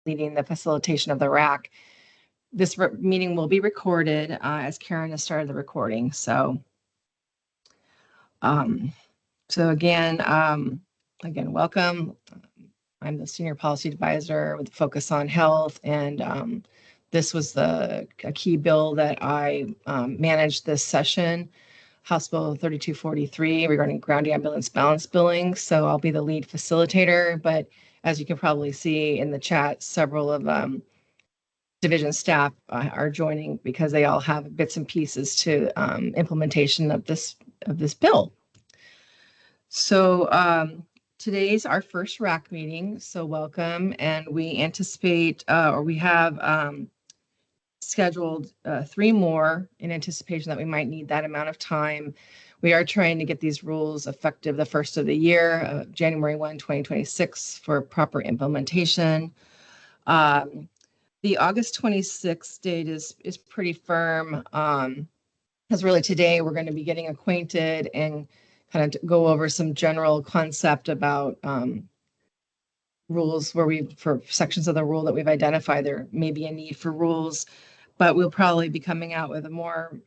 leading the facilitation of the RAC. This meeting will be recorded as Karen has started the recording. So again, welcome. I'm the Senior Policy Advisor with a focus on health, and this was a key bill that I managed this session, House Bill 3243 regarding ground ambulance balance billing. So I'll be the lead facilitator, but as you can probably see in the chat, several of division staff are joining because they all have bits and pieces to implementation of this bill. So today's our first RAC meeting, so welcome. And we anticipate, or we have scheduled 3 more in anticipation that we might need that amount of time. We are trying to get these rules effective the first of the year, January 1, 2026, for proper implementation. The August 26th date is pretty firm, because really today we're going to be getting acquainted and kind of go over some general concept about rules where for sections of the rule that we've identified, there may be a need for rules, but we'll probably be coming out with a more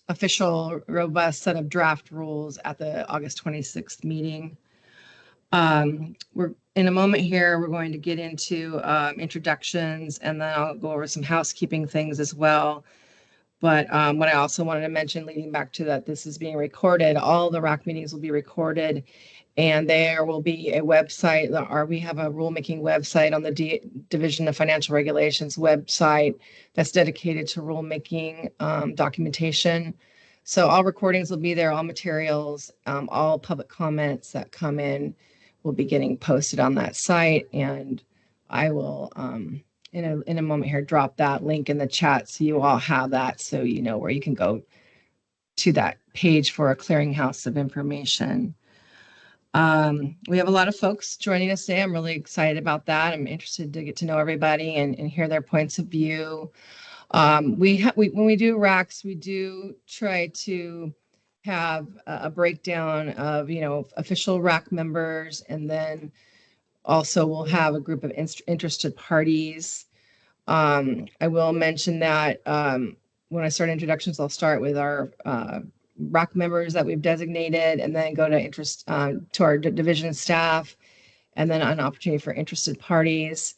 official, robust set of draft rules at the August 26th meeting. We're in a moment here, we're going to get into introductions, and then I'll go over some housekeeping things as well. But what I also wanted to mention, leading back to that, this is being recorded. All the RAC meetings will be recorded, and there will be a website, we have a rulemaking website on the Division of Financial Regulations website that's dedicated to rulemaking documentation. So all recordings will be there, all materials, all public comments that come in will be getting posted on that site, and I will in a moment here drop that link in the chat so you all have that, so you know where you can go to that page for a clearinghouse of information. We have a lot of folks joining us today. I'm really excited about that. I'm interested to get to know everybody and hear their points of view. When we do RACs, we do try to have a breakdown of, official RAC members, and then also we'll have a group of interested parties. I will mention that when I start introductions, I'll start with our RAC members that we've designated, and then go to our division staff, and then an opportunity for interested parties.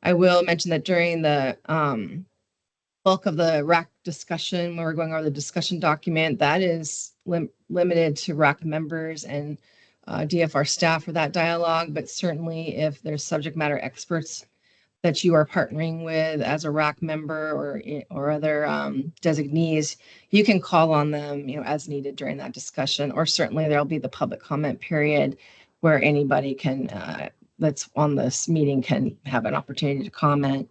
I will mention that during the bulk of the RAC discussion, when we're going over the discussion document, that is limited to RAC members and DFR staff for that dialogue. But certainly if there's subject matter experts that you are partnering with as a RAC member or other designees, you can call on them, as needed during that discussion. Or certainly there'll be the public comment period where anybody can that's on this meeting can have an opportunity to comment.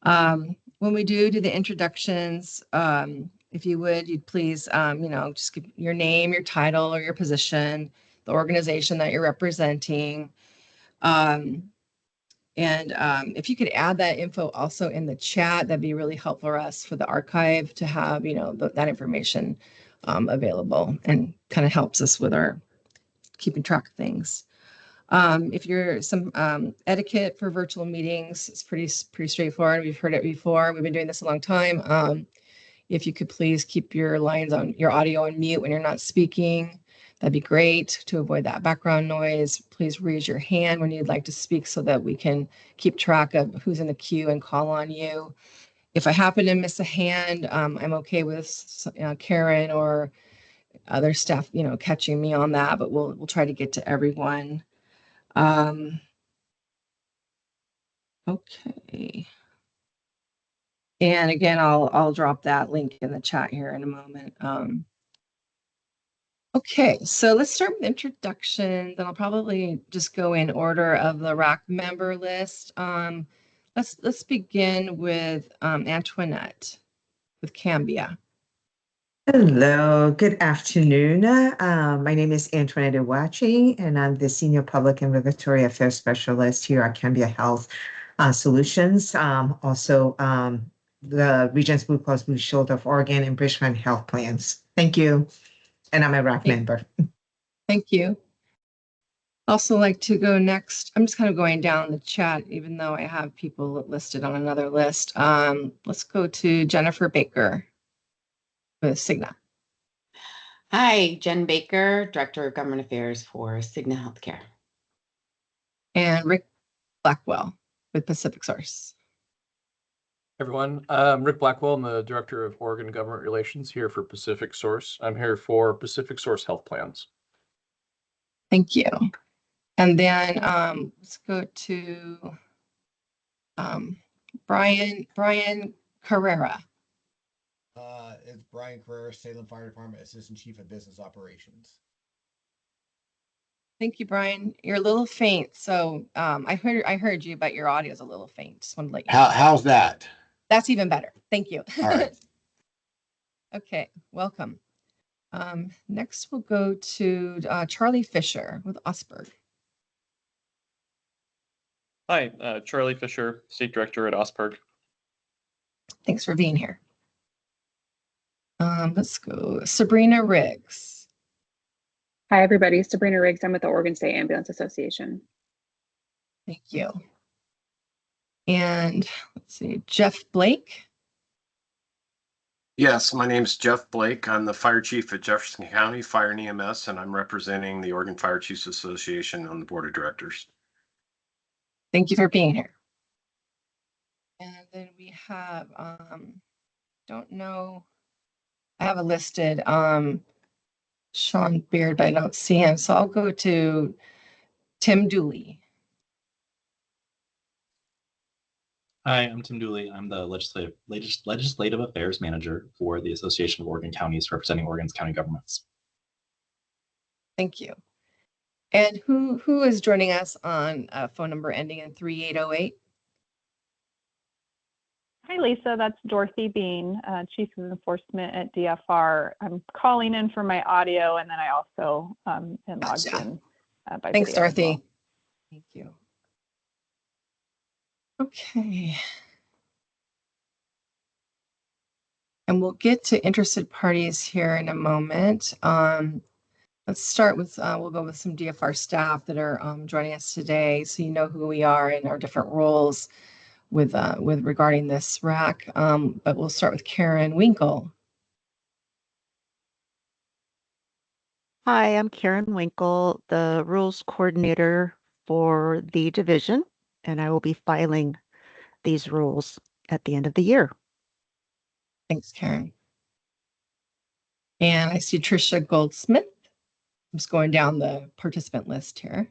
When we do the introductions, if you'd please, just give your name, your title, or your position, the organization that you're representing. And if you could add that info also in the chat, that'd be really helpful for us for the archive to have, that information available, and kind of helps us with our keeping track of things. If you're some etiquette for virtual meetings, it's pretty straightforward. We've heard it before. We've been doing this a long time. If you could please keep your audio on mute when you're not speaking, that'd be great to avoid that background noise. Please raise your hand when you'd like to speak so that we can keep track of who's in the queue and call on you. If I happen to miss a hand, I'm okay with Karen or other staff, catching me on that, but we'll try to get to everyone. Okay. And again, I'll drop that link in the chat here in a moment. Okay, so let's start with introductions, and I'll probably just go in order of the RAC member list. Let's begin with Antoinette with Cambia. Hello, good afternoon. My name is Antoinette Iwachi, and I'm the Senior Public and Regulatory Affairs Specialist here at Cambia Health Solutions. Also, the Regents Blue Cross Blue Shield of Oregon and Bridgman Health Plans. Thank you. And I'm a RAC member. Thank you. Also like to go next. I'm just kind of going down the chat, even though I have people listed on another list. Let's go to Jennifer Baker with Cigna. Hi, Jen Baker, Director of Government Affairs for Cigna Healthcare. And Rick Blackwell with Pacific Source. Everyone, I'm Rick Blackwell. I'm the Director of Oregon Government Relations here for Pacific Source. I'm here for Pacific Source Health Plans. Thank you. And then let's go to Brian Carrera. It's Brian Carrera, Salem Fire Department Assistant Chief of Business Operations. Thank you, Brian. You're a little faint, so I heard you, but your audio is a little faint. Just wanted to let you know. How's that? That's even better. Thank you. All right. Okay, welcome. Next, we'll go to Charlie Fisher with Osberg. Hi, Charlie Fisher, State Director at Osberg. Thanks for being here. Let's go Sabrina Riggs. Hi, everybody. Sabrina Riggs. I'm with the Oregon State Ambulance Association. Thank you. And let's see, Jeff Blake. Yes, my name is Jeff Blake. I'm the Fire Chief at Jefferson County Fire and EMS, and I'm representing the Oregon Fire Chiefs Association on the Board of Directors. Thank you for being here. And then we have, don't know, I have a listed Sean Beard, but I don't see him. So I'll go to Tim Dooley. Hi, I'm Tim Dooley. I'm the Legislative Affairs Manager for the Association of Oregon Counties, representing Oregon's county governments. Thank you. And who is joining us on a phone number ending in 3808? Hi, Lisa. That's Dorothy Bean, Chief of Enforcement at DFR. I'm calling in for my audio, and then I also am logged in by Thanks, video as Dorothy. well. Thank you. Okay. And we'll get to interested parties here in a moment. Let's start with, we'll go with some DFR staff that are joining us today, so you know who we are and our different roles with regarding this RAC. But we'll start with Karen Winkle. Hi, I'm Karen Winkle, the Rules Coordinator for the division, and I will be filing these rules at the end of the year. Thanks, Karen. And I see Tricia Goldsmith. I'm just going down the participant list here.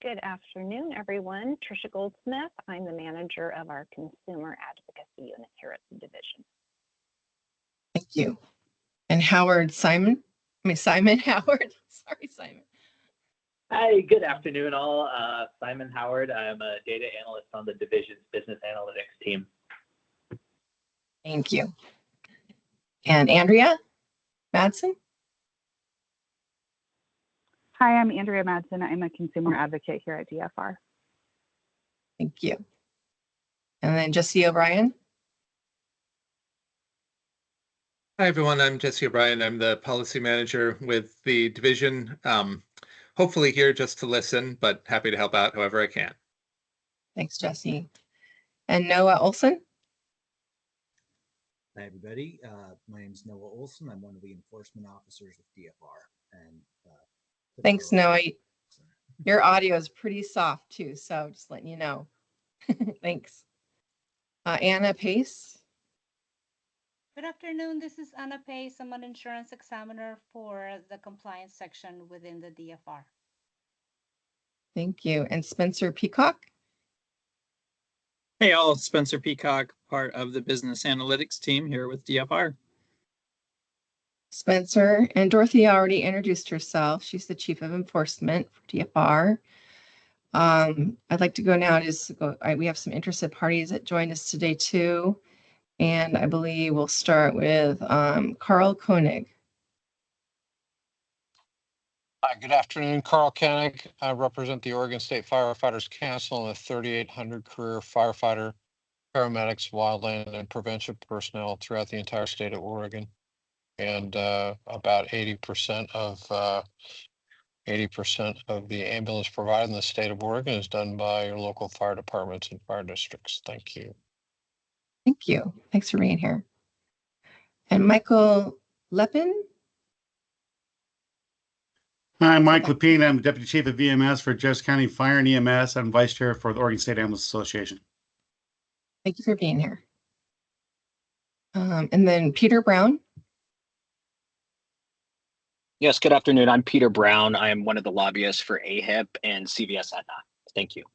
Good afternoon, everyone. Tricia Goldsmith. I'm the manager of our consumer advocacy unit here at the division. Thank you. And Simon Howard. Sorry, Simon. Hi, good afternoon, all. Simon Howard. I'm a data analyst on the division's business analytics team. Thank you. And Andrea Madsen. Hi, I'm Andrea Madsen. I'm a consumer advocate here at DFR. Thank you. And then Jesse O'Brien. Hi, everyone. I'm Jesse O'Brien. I'm the policy manager with the division. Hopefully here just to listen, but happy to help out however I can. Thanks, Jesse. And Noah Olson. Hi, everybody. My name is Noah Olson. I'm one of the enforcement officers with DFR. And thanks, Noah. Your audio is pretty soft too, so just letting you know. Thanks. Anna Pace. Good afternoon. This is Anna Pace. I'm an insurance examiner for the compliance section within the DFR. Thank you. And Spencer Peacock. Hey all, Spencer Peacock, part of the business analytics team here with DFR. Spencer and Dorothy already introduced herself. She's the Chief of Enforcement for DFR. I'd like to go now we have some interested parties that joined us today too. And I believe we'll start with Carl Koenig. Hi, good afternoon. Carl Koenig. I represent the Oregon State Firefighters Council and the 3,800 career firefighter, paramedics, wildland, and prevention personnel throughout the entire state of Oregon. And about 80% of 80% of the ambulance provided in the state of Oregon is done by your local fire departments and fire districts. Thank you. Thank you. Thanks for being here. And Michael Lepin? Hi, I'm Mike Lepine. I'm Deputy Chief of VMS for Jefferson County Fire and EMS. I'm Vice Chair for the Oregon State Ambulance Association. Thank you for being here. And then Peter Brown. Yes, good afternoon. I'm Peter Brown. I am one of the lobbyists for AHIP and CVS Aetna. Thank you.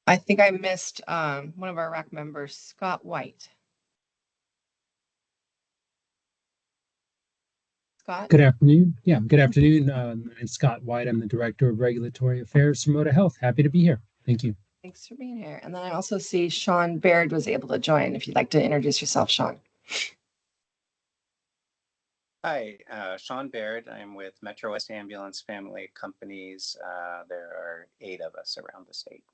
I think I missed one of our RAC members, Scott White. Scott? Good afternoon. Yeah, good afternoon. I'm Scott White. I'm the Director of Regulatory Affairs for Moda Health. Happy to be here. Thank you. Thanks for being here. And then I also see Sean Baird was able to join. If you'd like to introduce yourself, Sean. Hi, Sean Baird. I'm with Metro West Ambulance Family Companies. There are 8 of us around the state.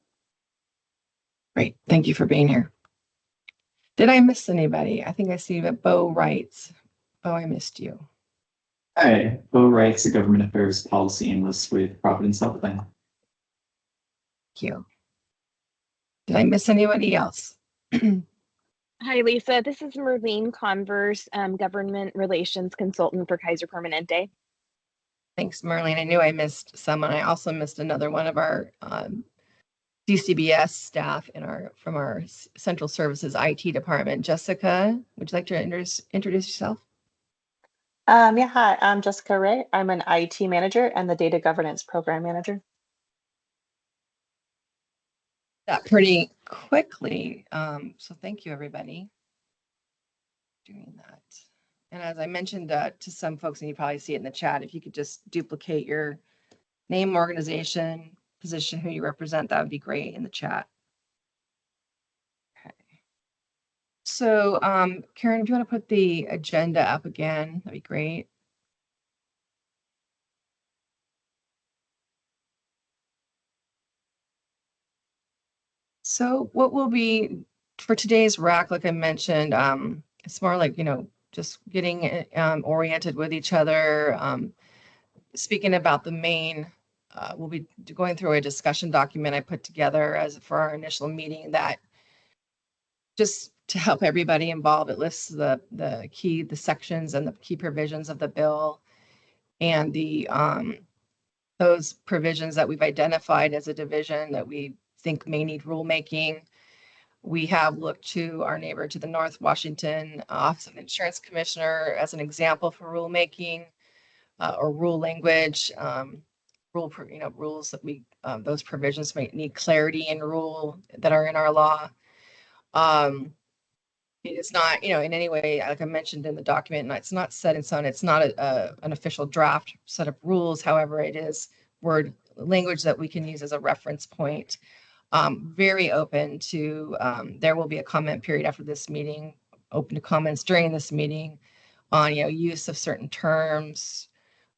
Great. Thank you for being here. Did I miss anybody? I think I see that Bo writes. Bo, I missed you. Hi, Bo Wrights, a government affairs policy analyst with Providence Health Plan. Thank you. Did I miss anybody else? Hi, Lisa. This is Merlene Converse, government relations consultant for Kaiser Permanente. Thanks, Marlene. I knew I missed someone. I also missed another one of our DCBS staff from our Central Services IT department. Jessica, would you like to introduce yourself? Yeah, hi, I'm Jessica Ray. I'm an IT manager and the data governance program manager. That pretty quickly. So thank you, everybody, for doing that. And as I mentioned to some folks, and you probably see it in the chat, if you could just duplicate your name, organization, position, who you represent, that would be great in the chat. Okay. So Karen, if you want to put the agenda up again, that'd be great. So what will be for today's RAC, like I mentioned, it's more like, just getting oriented with each other, speaking about the main, we'll be going through a discussion document I put together for our initial meeting that just to help everybody involved, it lists the sections and the key provisions of the bill and those provisions that we've identified as a division that we think may need rulemaking. We have looked to our neighbor to the north, Washington Office of Insurance Commissioner, as an example for rulemaking or rule language, rules that those provisions may need clarity in rule that are in our law. It is not, in any way, like I mentioned in the document, it's not set in stone. It's not an official draft set of rules. However, it is word language that we can use as a reference point. Very open to, there will be a comment period after this meeting, open to comments during this meeting on, use of certain terms.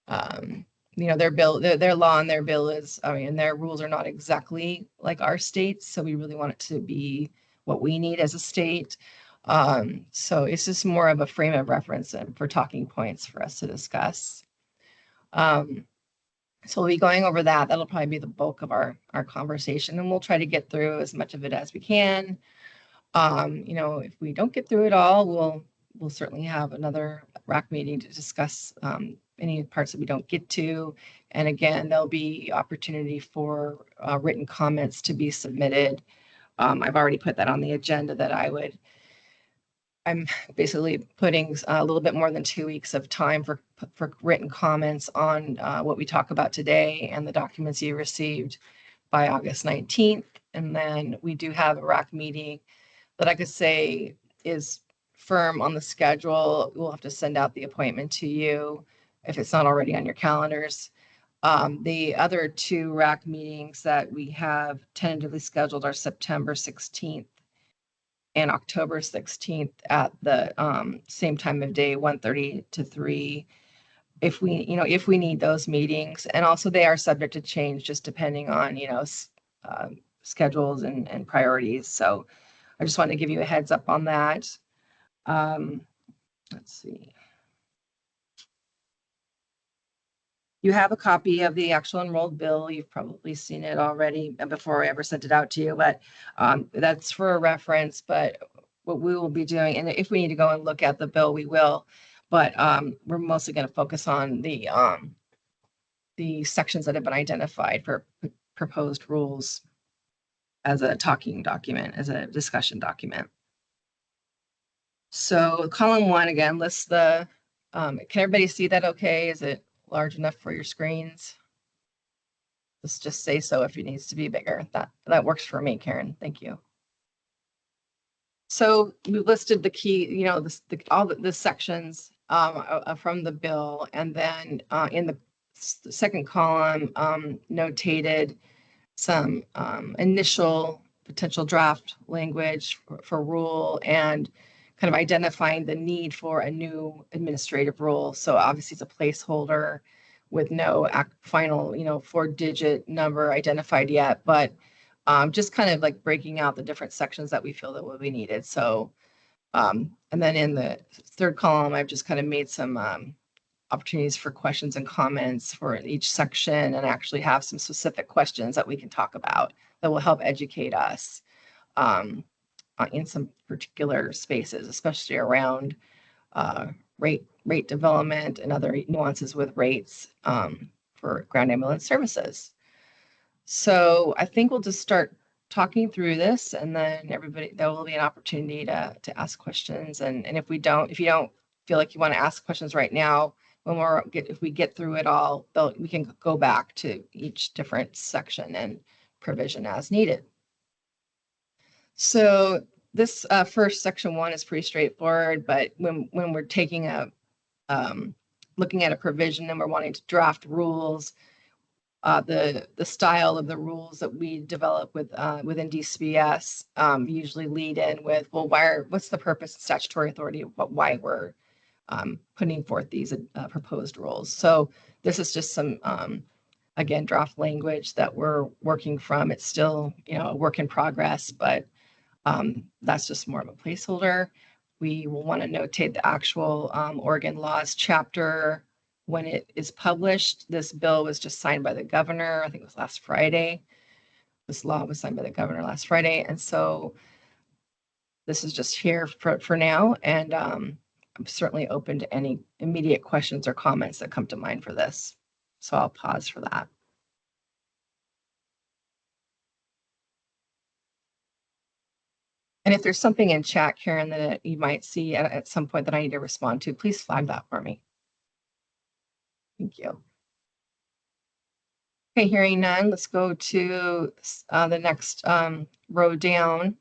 Their bill, their law and their bill is, and their rules are not exactly like our states. So we really want it to be what we need as a state. So it's just more of a frame of reference and for talking points for us to discuss. So we'll be going over that. That'll probably be the bulk of our conversation, and we'll try to get through as much of it as we can. If we don't get through it all, we'll certainly have another RAC meeting to discuss any parts that we don't get to. And again, there'll be opportunity for written comments to be submitted. I've already put that on the agenda that I'm basically putting a little bit more than 2 weeks of time for written comments on what we talk about today and the documents you received by August 19th. And then we do have a RAC meeting that I could say is firm on the schedule. We'll have to send out the appointment to you if it's not already on your calendars. The other 2 RAC meetings that we have tentatively scheduled are September 16th and October 16th at the same time of day, 1:30 to 3. If we need those meetings, and also they are subject to change just depending on, schedules and priorities. So I just wanted to give you a heads up on that. Let's see. You have a copy of the actual enrolled bill. You've probably seen it already before I ever sent it out to you, but that's for a reference. But what we will be doing, and if we need to go and look at the bill, we will. But we're mostly going to focus on the sections that have been identified for proposed rules as a talking document, as a discussion document. So column 1 again lists the, can everybody see that okay? Is it large enough for your screens? Let's just say so if it needs to be bigger. That works for me, Karen. Thank you. So we listed the key, you know, all the sections from the bill, and then in the second column notated some initial potential draft language for rule and kind of identifying the need for a new administrative rule. So obviously it's a placeholder with no final, you know, 4-digit number identified yet, but just kind of like breaking out the different sections that we feel that will be needed. So, and then in the third column, I've just kind of made some opportunities for questions and comments for each section, and actually have some specific questions that we can talk about that will help educate us in some particular spaces, especially around rate development and other nuances with rates for ground ambulance services. So I think we'll just start talking through this, and then everybody, there will be an opportunity to ask questions. And if you don't feel like you want to ask questions right now, if we get through it all, we can go back to each different section and provision as needed. So this first section 1 is pretty straightforward, but when we're taking looking at a provision and we're wanting to draft rules, the style of the rules that we develop within DCBS usually lead in with, well, what's the purpose and statutory authority of why we're putting forth these proposed rules. So this is just some, again, draft language that we're working from. It's still, you know, a work in progress, but that's just more of a placeholder. We will want to notate the actual Oregon laws chapter when it is published. This bill was just signed by the governor. I think it was last Friday. This law was signed by the governor last Friday. And so this is just here for now. And I'm certainly open to any immediate questions or comments that come to mind for this. So I'll pause for that. And if there's something in chat, Karen, that you might see at some point that I need to respond to, please flag that for me. Thank you. Okay, hearing none, let's go to the next row down.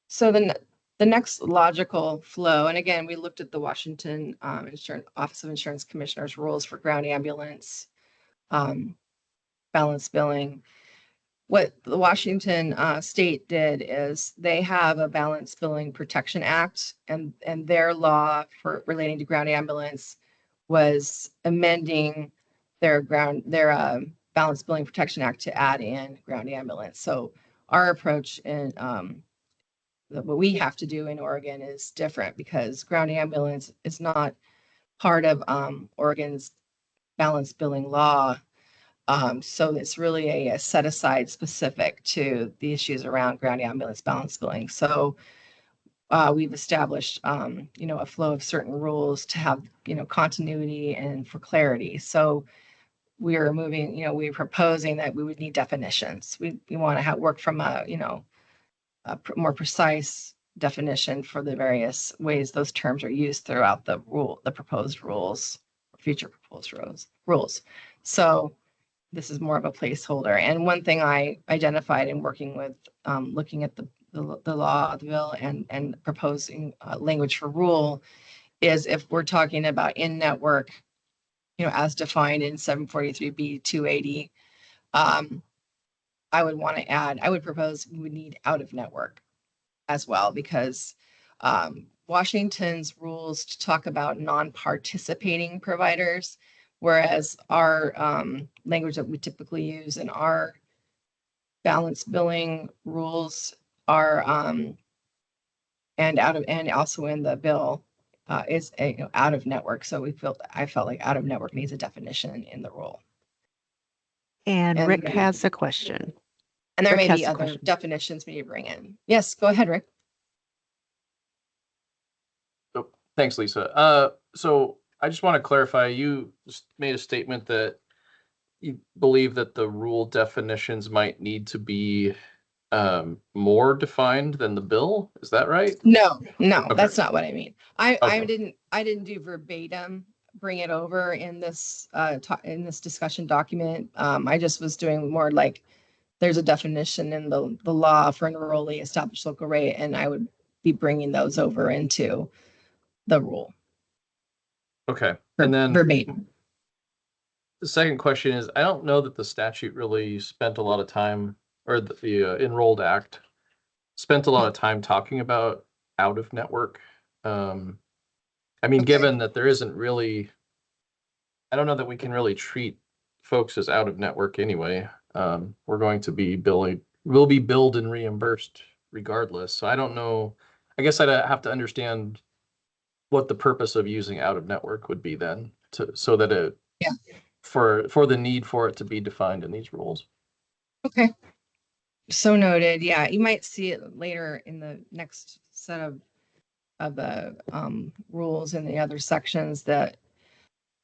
So the next logical flow, and again, we looked at the Washington Office of Insurance Commissioner's rules for ground ambulance balance billing. What the Washington state did is they have a Balance Billing Protection Act, and their law for relating to ground ambulance was amending their Balance Billing Protection Act to add in ground ambulance. So our approach in what we have to do in Oregon is different, because ground ambulance is not part of Oregon's balance billing law. So it's really a set aside specific to the issues around ground ambulance balance billing. So we've established, you know, a flow of certain rules to have, you know, continuity and for clarity. So we're moving, you know, we're proposing that we would need definitions. We want to work from a, you know, a more precise definition for the various ways those terms are used throughout the proposed rules, future proposed rules. So this is more of a placeholder. And one thing I identified in working with, looking at the law, the bill, and proposing language for rule is, if we're talking about in-network, you know, as defined in 743B 280, I would propose we would need out-of-network as well, because Washington's rules talk about non-participating providers, whereas our language that we typically use in our balance billing rules are and also in the bill is out of network. So I felt like out of network needs a definition in the rule. And Rick has a question. And there Rick may has be a other question. definitions we need to bring in. Yes, go ahead, Rick. Oh, thanks, Lisa. So I just want to clarify, you just made a statement that you believe that the rule definitions might need to be more defined than the bill. Is that right? No, Okay. that's not what I mean. I Okay. didn't do verbatim bring it over in this in this discussion document. I just was doing more like there's a definition in the law for an enrollee established local rate, and I would be bringing those over into the rule. Okay. And then verbatim. the second question is, I don't know that the statute really spent a lot of time, or the Enrolled Act spent a lot of time talking about out of network. I mean, given that there isn't really, I don't know that we can really treat folks as out of network anyway. We're going to be we'll be billed and reimbursed regardless. So I don't know. I guess I'd have to understand what the purpose of using out of network would be then, so that it for the need for it to be defined in these rules. Okay. So noted. Yeah, you might see it later in the next set of the rules in the other sections that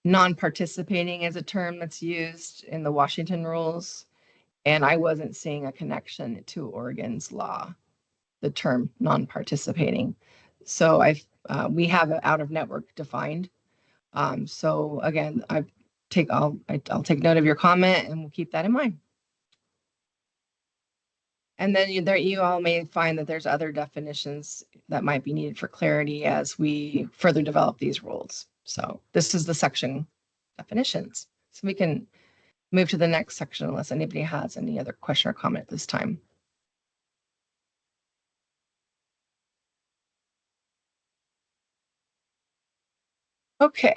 non-participating is a term that's used in the Washington rules. And I wasn't seeing a connection to Oregon's law, the term non-participating. So we have it out of network defined. So again, I'll take note of your comment and we'll keep that in mind. And then you all may find that there's other definitions that might be needed for clarity as we further develop these rules. So this is the section definitions. So we can move to the next section unless anybody has any other question or comment at this time. Okay,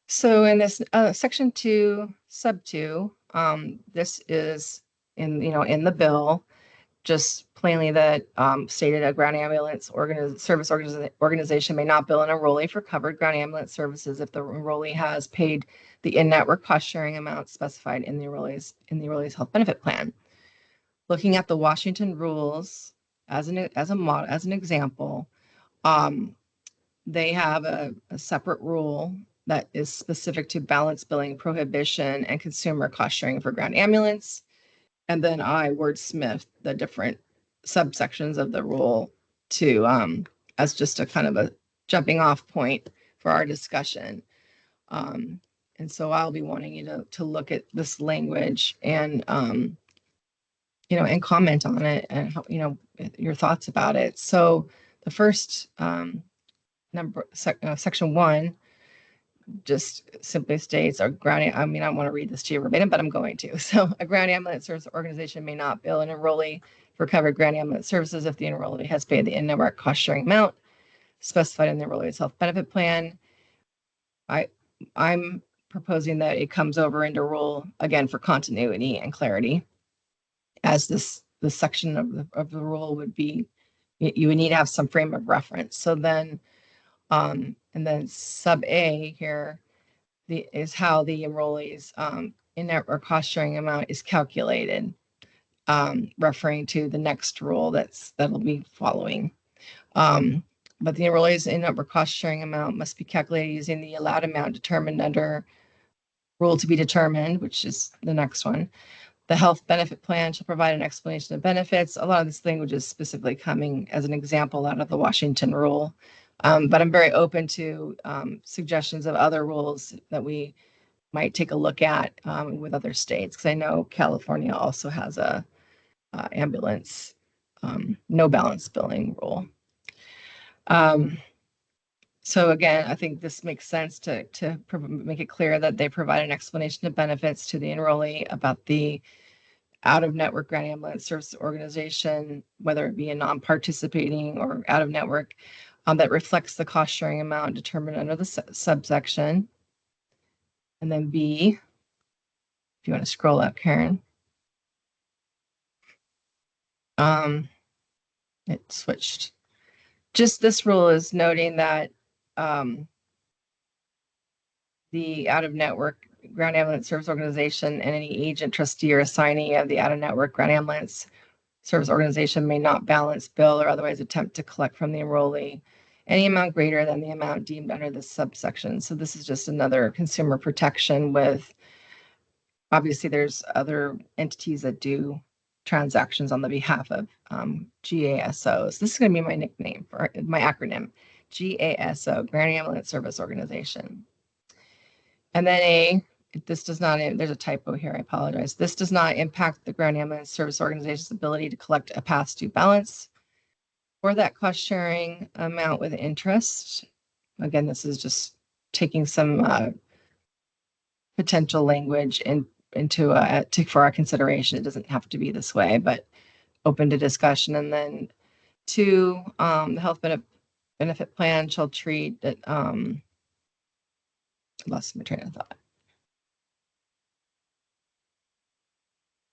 so in this section 2, sub 2, this is in the bill, just plainly that stated a ground ambulance service organization may not bill an enrollee for covered ground ambulance services if the enrollee has paid the in-network cost sharing amount specified in the enrollee's health benefit plan. Looking at the Washington rules as an example, they have a separate rule that is specific to balance billing prohibition and consumer cost sharing for ground ambulance. And then I wordsmith the different subsections of the rule to as just a kind of a jumping off point for our discussion. And so I'll be wanting you to look at this language and and comment on it and your thoughts about it. So the first section 1 just simply states I don't want to read this to you verbatim, but I'm going to. So a ground ambulance service organization may not bill an enrollee for covered ground ambulance services if the enrollee has paid the in-network cost sharing amount specified in the enrollee's health benefit plan. I'm proposing that it comes over into rule again for continuity and clarity, as this section of the rule would be, you would need to have some frame of reference. So then and then sub A here is how the enrollee's in-network cost sharing amount is calculated, referring to the next rule that'll be following. But the enrollee's in-network cost sharing amount must be calculated using the allowed amount determined under rule to be determined, which is the next one. The health benefit plan shall provide an explanation of benefits. A lot of this language is specifically coming as an example out of the Washington rule. But I'm very open to suggestions of other rules that we might take a look at with other states, because I know California also has a ambulance no balance billing rule. So again, I think this makes sense to make it clear that they provide an explanation of benefits to the enrollee about the out-of-network ground ambulance service organization, whether it be a non-participating or out-of-network, that reflects the cost-sharing amount determined under the subsection. And then B, if you want to scroll up, Karen. It switched. Just this rule is noting that the out-of-network ground ambulance service organization and any agent, trustee, or assignee of the out-of-network ground ambulance service organization may not balance, bill, or otherwise attempt to collect from the enrollee any amount greater than the amount deemed under this subsection. So this is just another consumer protection with, obviously there's other entities that do transactions on the behalf of GASOs. This is going to be my nickname for my acronym, GASO, Ground Ambulance Service Organization. And then this does not, there's a typo here, I apologize. This does not impact the Ground Ambulance Service Organization's ability to collect a past due balance or that cost sharing amount with interest. Again, this is just taking some potential language into for our consideration. It doesn't have to be this way, but open to discussion. And then 2, the health benefit plan shall treat that. Lost my train of thought.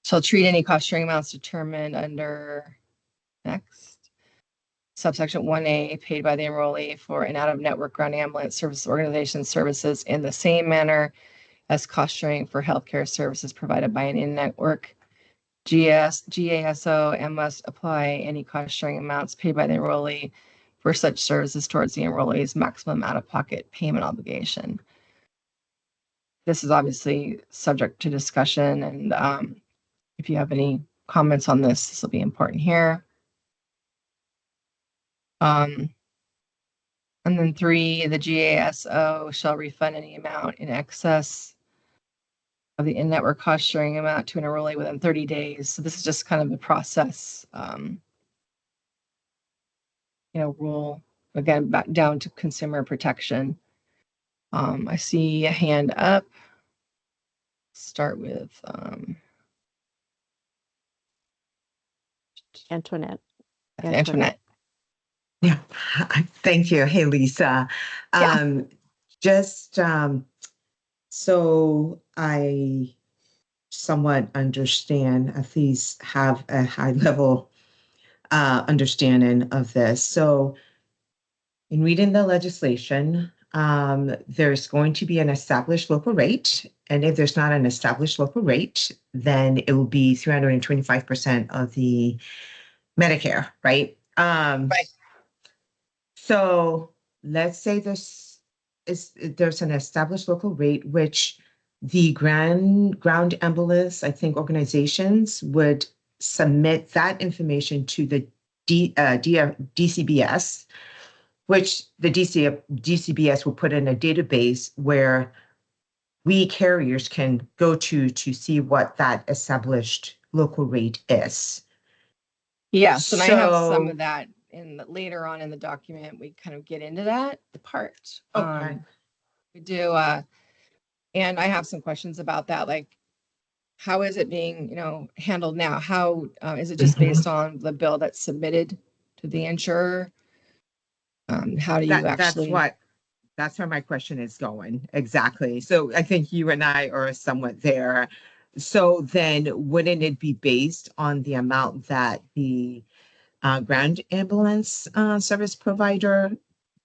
Shall treat any cost sharing amounts determined under next subsection 1A paid by the enrollee for an out-of-network ground ambulance service organization services in the same manner as cost sharing for healthcare services provided by an in-network GASO, and must apply any cost sharing amounts paid by the enrollee for such services towards the enrollee's maximum out-of-pocket payment obligation. This is obviously subject to discussion, and if you have any comments on this, this will be important here. And then 3, the GASO shall refund any amount in excess of the in-network cost sharing amount to an enrollee within 30 days. So this is just kind of the process, rule, again, back down to consumer protection. I see a hand up. Start with Antoinette. Antoinette. Yeah, thank you. Hey, Lisa. Just so I somewhat understand, at least have a high level understanding of this. So in reading the legislation, there's going to be an established local rate. And if there's not an established local rate, then it will be 325% of the Medicare, right? Right. So let's say there's an established local rate, which the ground ambulance, I think, organizations would submit that information to the DCBS, which the DCBS will put in a database where we carriers can go to see what that established local rate is. Yes, and I have some of that later on in the document. We kind of get into that part. Okay. We do, and I have some questions about that, like how is it being, handled now? How is it just based on the bill that's submitted to the insurer? How do you actually? That's where my question is going. Exactly. So I think you and I are somewhat there. So then wouldn't it be based on the amount that the ground ambulance service provider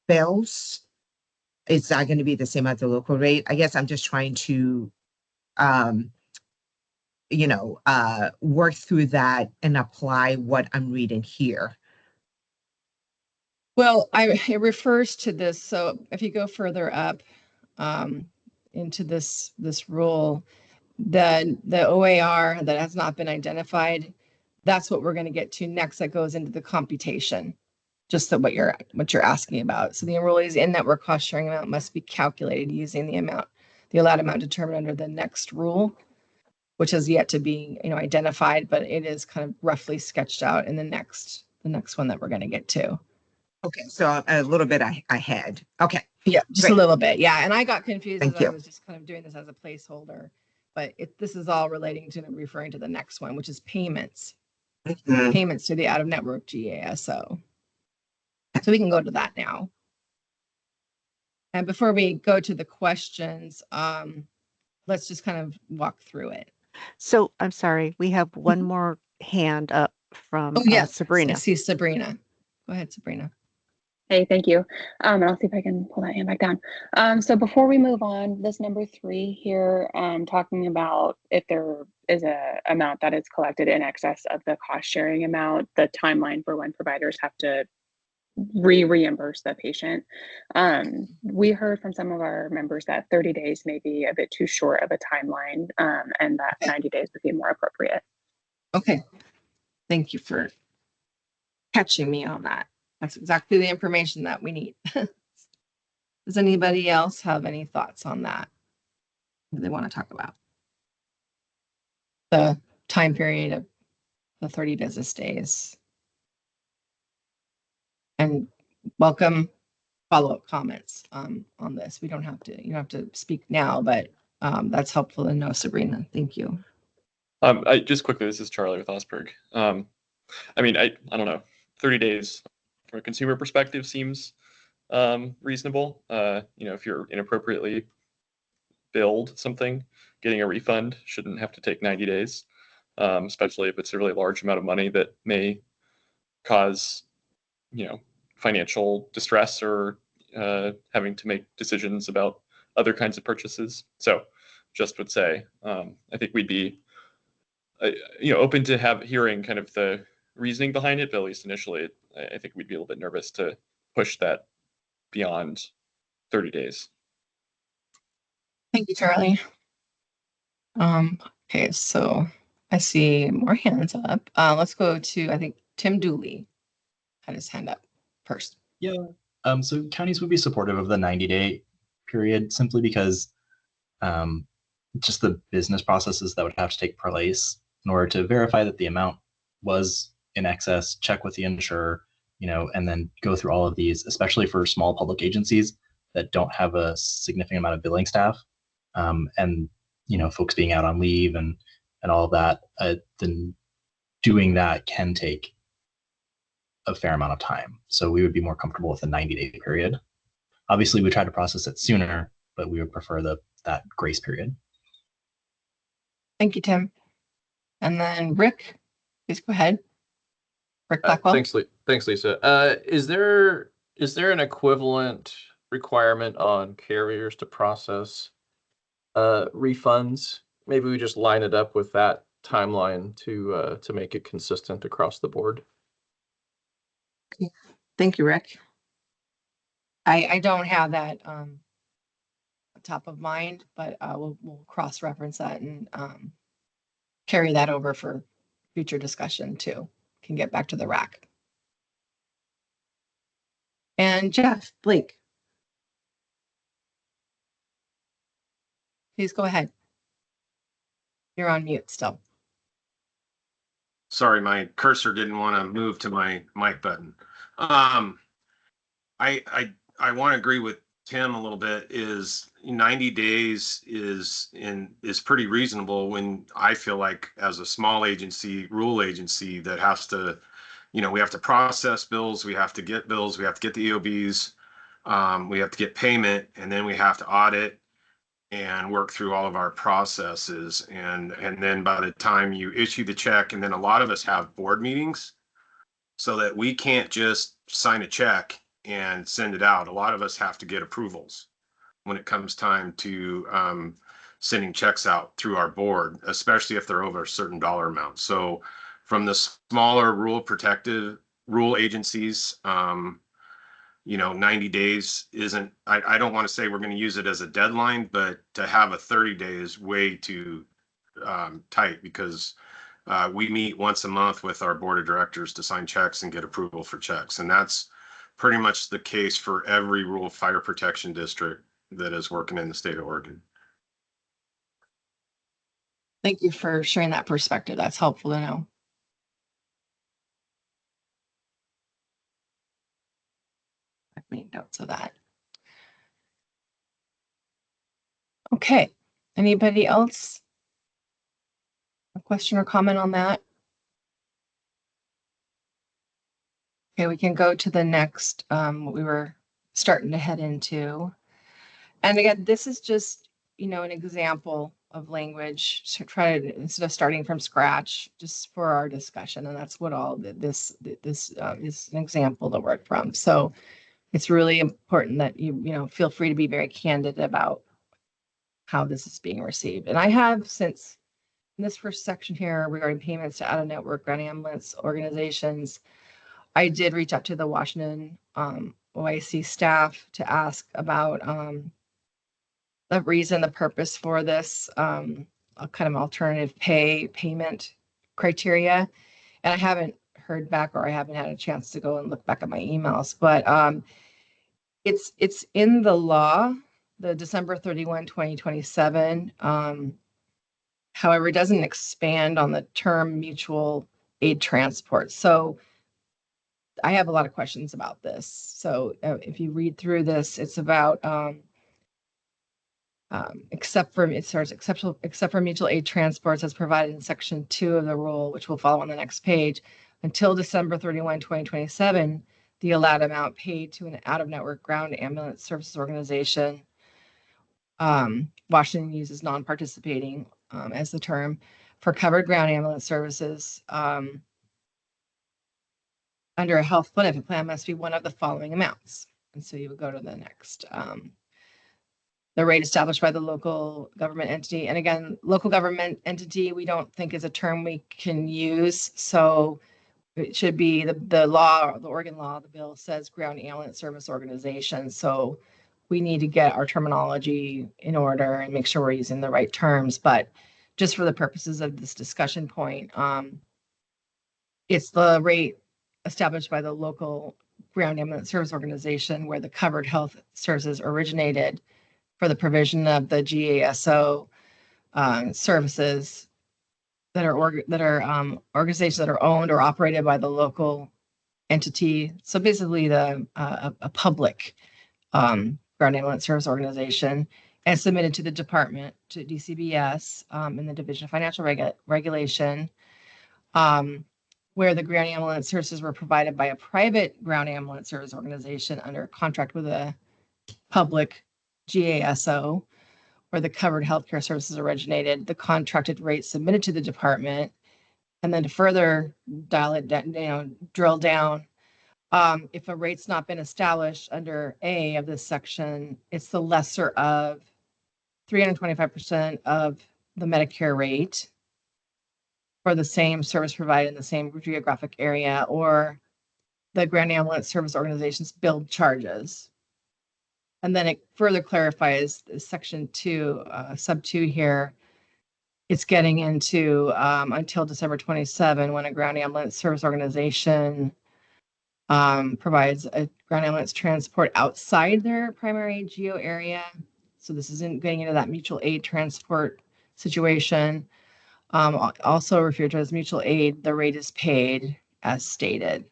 bills? Is that going to be the same as the local rate? I guess I'm just trying to, work through that and apply what I'm reading here. Well, it refers to this. So if you go further up into this rule, the OAR that has not been identified, that's what we're going to get to next. That goes into the computation, just what you're asking about. So the enrollee's in-network cost sharing amount must be calculated using the allowed amount determined under the next rule, which is yet to be identified, but it is kind of roughly sketched out in the next one that we're going to get to. Okay, so a little bit ahead. Okay. Yeah, just great. a little bit. Yeah, and I got confused Thank as you. I was just kind of doing this as a placeholder, but this is all relating to referring to the next one, which is payments. Mhm. Payments to the out-of-network GASO. So we can go to that now. And before we go to the questions, let's just kind of walk through it. So I'm sorry, we have one more hand up from Oh, yes. Sabrina. I see Sabrina. Go ahead, Sabrina. Hey, thank you. And I'll see if I can pull that hand back down. So before we move on, this number 3 here, talking about if there is a amount that is collected in excess of the cost sharing amount, the timeline for when providers have to reimburse the patient. We heard from some of our members that 30 days may be a bit too short of a timeline, and that 90 days would be more appropriate. Okay. Thank you for catching me on that. That's exactly the information that we need. Does anybody else have any thoughts on that they want to talk about? The time period of the 30 business days. And welcome follow-up comments on this. We don't have to, you don't have to speak now, but that's helpful to know, Sabrina. Thank you. I just quickly, this is Charlie with Osberg. I mean, I don't know, 30 days from a consumer perspective seems reasonable. You know, if you're inappropriately billed something, getting a refund shouldn't have to take 90 days, especially if it's a really large amount of money that may cause, you know, financial distress or having to make decisions about other kinds of purchases. So just would say, I think we'd be, you know, open to hearing kind of the reasoning behind it, but at least initially, I think we'd be a little bit nervous to push that beyond 30 days. Thank you, Charlie. Okay, so I see more hands up. Let's go to, I think, Tim Dooley had his hand up first. Yeah. So counties would be supportive of the 90-day period simply because just the business processes that would have to take place in order to verify that the amount was in excess, check with the insurer, you know, and then go through all of these, especially for small public agencies that don't have a significant amount of billing staff, and, you know, folks being out on leave and all of that, then doing that can take a fair amount of time. So we would be more comfortable with a 90-day period. Obviously, we try to process it sooner, but we would prefer that grace period. Thank you, Tim. And then Rick, please go ahead. Rick Blackwell. Thanks, Lisa. Is there an equivalent requirement on carriers to process refunds? Maybe we just line it up with that timeline to make it consistent across the board. Okay. Thank you, Rick. I don't have that top of mind, but we'll cross-reference that and carry that over for future discussion too. Can get back to the RAC. And Jeff Blake, please go ahead. You're on mute still. Sorry, my cursor didn't want to move to my mic button. I want to agree with Tim a little bit. Is 90 days is pretty reasonable when I feel like as a small agency, rule agency that has to, you know, we have to process bills, we have to get bills, we have to get the EOBs, we have to get payment, and then we have to audit and work through all of our processes. And then by the time you issue the check, and then a lot of us have board meetings so that we can't just sign a check and send it out. A lot of us have to get approvals when it comes time to sending checks out through our board, especially if they're over a certain dollar amount. So from the smaller rule agencies, you know, 90 days isn't, I don't want to say we're going to use it as a deadline, but to have a 30 days way too tight, because we meet once a month with our board of directors to sign checks and get approval for checks. And that's pretty much the case for every rural fire protection district that is working in the state of Oregon. Thank you for sharing that perspective. That's helpful to know. I've made notes of that. Okay. Anybody else? A question or comment on that? Okay, we can go to the next, what we were starting to head into. And again, this is just, you know, an example of language to try to, instead of starting from scratch, just for our discussion. And that's what all this is an example to work from. So it's really important that you feel free to be very candid about how this is being received. And I have, since in this first section here regarding payments to out-of-network ground ambulance organizations, I did reach out to the Washington OIC staff to ask about the reason, the purpose for this a kind of alternative payment criteria. And I haven't heard back, or I haven't had a chance to go and look back at my emails, but it's in the law, the December 31, 2027. However, it doesn't expand on the term mutual aid transport. So I have a lot of questions about this. So if you read through this, it's about except for mutual aid transports as provided in section 2 of the rule, which will follow on the next page, until December 31, 2027, the allowed amount paid to an out-of-network ground ambulance services organization, Washington uses non-participating as the term, for covered ground ambulance services under a health benefit plan must be one of the following amounts. And so you would go to the next. The rate established by the local government entity. And again, local government entity, we don't think is a term we can use. So it should be the law, the Oregon law, the bill says ground ambulance service organization. So we need to get our terminology in order and make sure we're using the right terms. But just for the purposes of this discussion point, it's the rate established by the local ground ambulance service organization where the covered health services originated for the provision of the GASO services that are organizations that are owned or operated by the local entity. So basically, a public ground ambulance service organization, and submitted to the department, to DCBS in the Division of Financial Regulation, where the ground ambulance services were provided by a private ground ambulance service organization under a contract with a public GASO, where the covered healthcare services originated, the contracted rate submitted to the department, and then to further dial it down, drill down, if a rate's not been established under A of this section, it's the lesser of 325% of the Medicare rate for the same service provided in the same geographic area, or the ground ambulance service organization's billed charges. And then it further clarifies section 2, sub 2 here. It's getting into until December 27, when a ground ambulance service organization provides a ground ambulance transport outside their primary geo area. So this isn't getting into that mutual aid transport situation. Also referred to as mutual aid, the rate is paid as stated.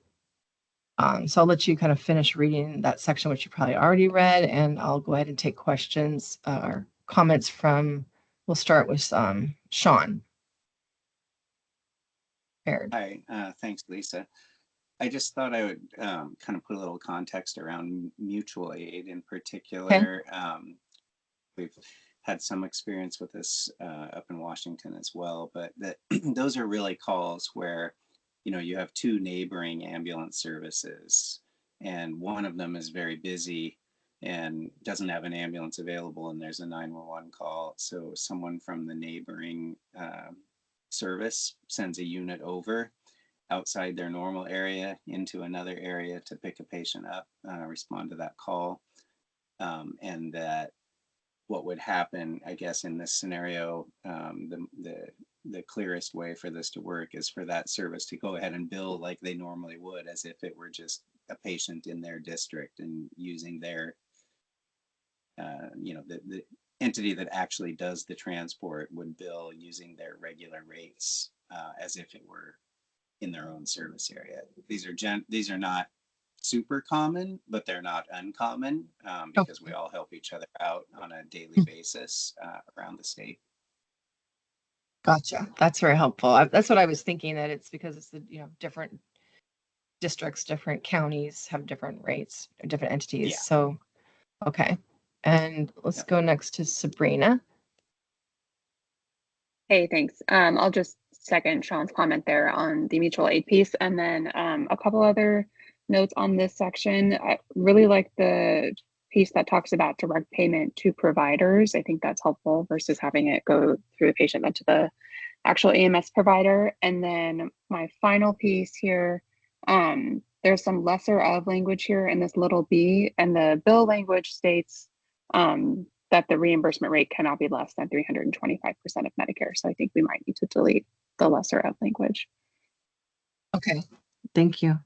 So I'll let you kind of finish reading that section, which you probably already read, and I'll go ahead and take questions or comments from, we'll start with Sean. Baird. Hi, thanks, Lisa. I just thought I would kind of put a little context around mutual aid in particular. Okay. We've had some experience with this up in Washington as well, but those are really calls where you have two neighboring ambulance services, and one of them is very busy and doesn't have an ambulance available, and there's a 911 call. So someone from the neighboring service sends a unit over outside their normal area into another area to pick a patient up, respond to that call. And that what would happen, I guess, in this scenario, the clearest way for this to work is for that service to go ahead and bill like they normally would, as if it were just a patient in their district, and using their, the entity that actually does the transport would bill using their regular rates as if it were in their own service area. These are not super common, but they're not uncommon because we all help each other out on a daily basis around the state. Gotcha. That's very helpful. That's what I was thinking, that it's because it's the different districts, different counties have different rates, different entities. Yeah. So, okay. And let's go next to Sabrina. Hey, thanks. I'll just second Sean's comment there on the mutual aid piece, and then a couple other notes on this section. I really like the piece that talks about direct payment to providers. I think that's helpful versus having it go through the patient then to the actual EMS provider. And then my final piece here, there's some lesser of language here in this little b, and the bill language states that the reimbursement rate cannot be less than 325% of Medicare. So I think we might need to delete the lesser of language. Okay, thank you.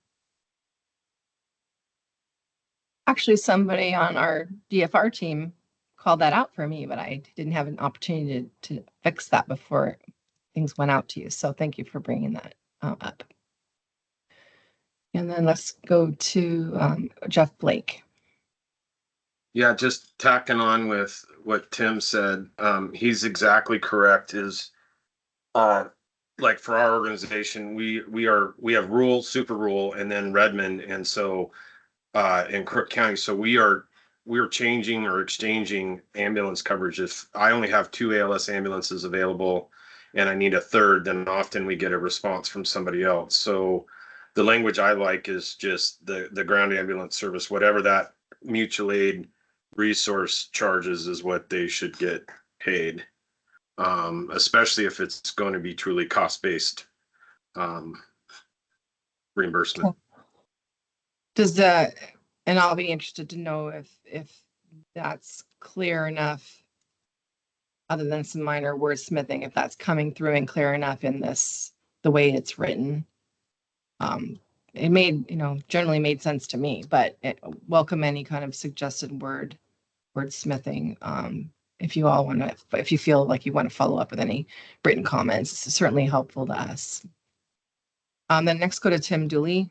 Actually, somebody on our DFR team called that out for me, but I didn't have an opportunity to fix that before things went out to you. So thank you for bringing that up. And then let's go to Jeff Blake. Yeah, just tacking on with what Tim said, he's exactly correct. Is like for our organization, we have rural, super rural, and then Redmond, and so in Crook County, so we are changing or exchanging ambulance coverage. If I only have 2 ALS ambulances available and I need a third, then often we get a response from somebody else. So the language I like is just the ground ambulance service, whatever that mutual aid resource charges is what they should get paid, especially if it's going to be truly cost-based reimbursement. Does that, and I'll be interested to know if that's clear enough, other than some minor wordsmithing, if that's coming through and clear enough in this, the way it's written. It made, generally made sense to me, but welcome any kind of suggested wordsmithing. If you all want to, if you feel like you want to follow up with any written comments, it's certainly helpful to us. Then next go to Tim Dooley.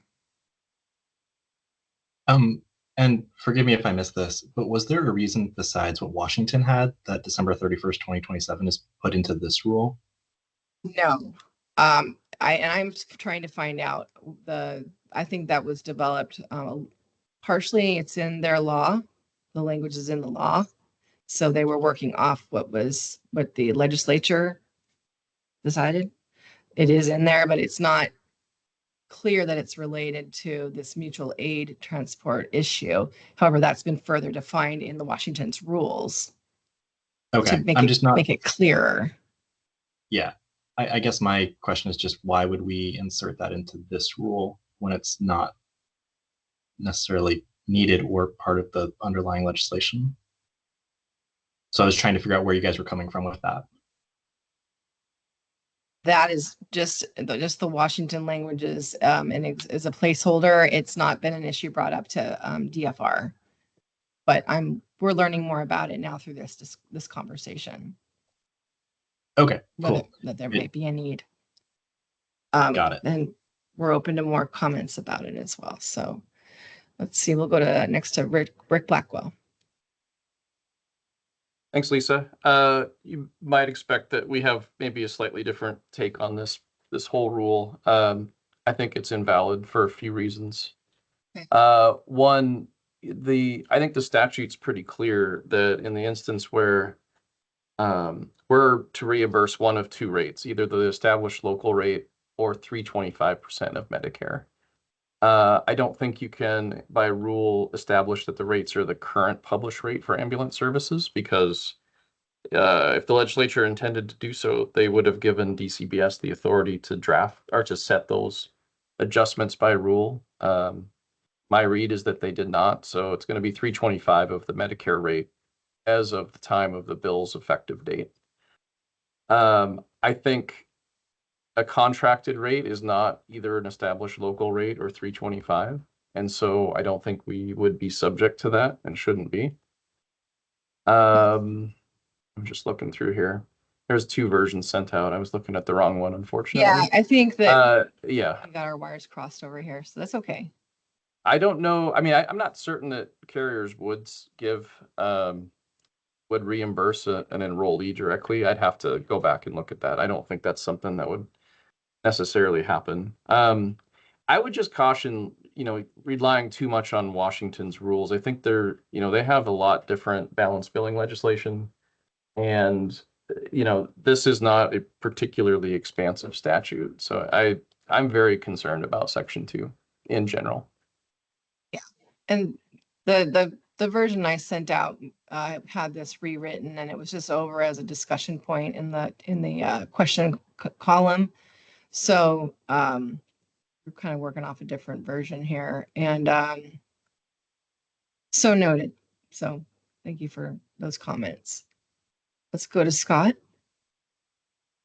And forgive me if I missed this, but was there a reason besides what Washington had that December 31st, 2027 is put into this rule? No. I'm trying to find out. I think that was developed partially, it's in their law. The language is in the law. So they were working off what the legislature decided. It is in there, but it's not clear that it's related to this mutual aid transport issue. However, that's been further defined in the Washington's rules. Okay, to make I'm it, just not. make it clearer. Yeah, I guess my question is just why would we insert that into this rule when it's not necessarily needed or part of the underlying legislation? So I was trying to figure out where you guys were coming from with that. That is just the Washington languages, and is a placeholder. It's not been an issue brought up to DFR, but we're learning more about it now through this conversation. Okay, cool. That there might be a need. Got it. And we're open to more comments about it as well. So let's see. We'll go to next to Rick Blackwell. Thanks, Lisa. You might expect that we have maybe a slightly different take on this whole rule. I think it's invalid for a few reasons. Okay. One, I think the statute's pretty clear that in the instance where we're to reimburse one of two rates, either the established local rate or 325% of Medicare. I don't think you can, by rule, establish that the rates are the current published rate for ambulance services, because if the legislature intended to do so, they would have given DCBS the authority to draft or to set those adjustments by rule. My read is that they did not, so it's going to be 325 of the Medicare rate as of the time of the bill's effective date. I think a contracted rate is not either an established local rate or 325. And so I don't think we would be subject to that and shouldn't be. I'm just looking through here. There's 2 versions sent out. I was looking at the wrong one, unfortunately. Yeah, I think that yeah, we got our wires crossed over here, so that's okay. I don't know. I mean, I'm not certain that carriers would reimburse an enrollee directly. I'd have to go back and look at that. I don't think that's something that would necessarily happen. I would just caution, relying too much on Washington's rules. I think they have a lot different balanced billing legislation, and this is not a particularly expansive statute. So I'm very concerned about Section 2 in general. And the version I sent out had this rewritten, and it was just over as a discussion point in the question column. So we're kind of working off a different version here, and so noted. So thank you for those comments. Let's go to Scott.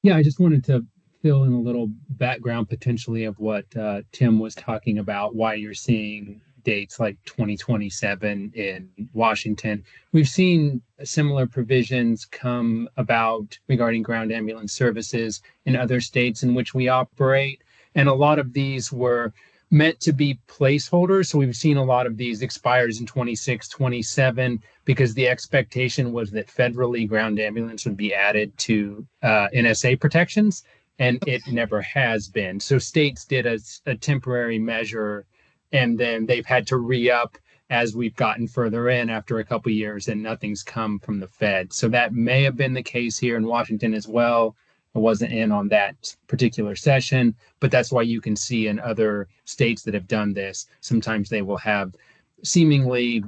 Yeah, I just wanted to fill in a little background potentially of what Tim was talking about, why you're seeing dates like 2027 in Washington. We've seen similar provisions come about regarding ground ambulance services in other states in which we operate. And a lot of these were meant to be placeholders. So we've seen a lot of these expires in 26, 27, because the expectation was that federally ground ambulance would be added to NSA protections, and it never has been. So states did a temporary measure, and then they've had to re-up as we've gotten further in after a couple of years, and nothing's come from the Fed. So that may have been the case here in Washington as well. I wasn't in on that particular session, but that's why you can see in other states that have done this, sometimes they will have seemingly,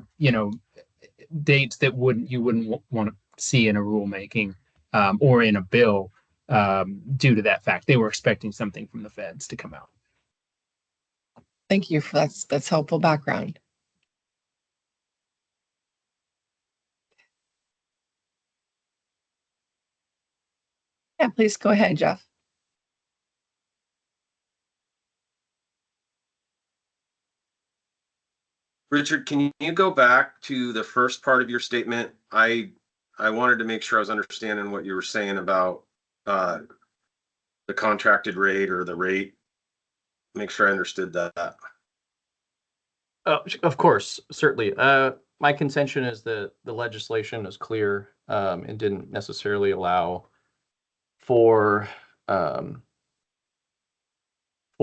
dates that you wouldn't want to see in a rulemaking or in a bill due to that fact. They were expecting something from the feds to come out. Thank you for that's helpful background. Yeah, please go ahead, Jeff. Richard, can you go back to the first part of your statement? I wanted to make sure I was understanding what you were saying about the contracted rate or the rate. Make sure I understood that. Of course, certainly. My contention is that the legislation is clear and didn't necessarily allow for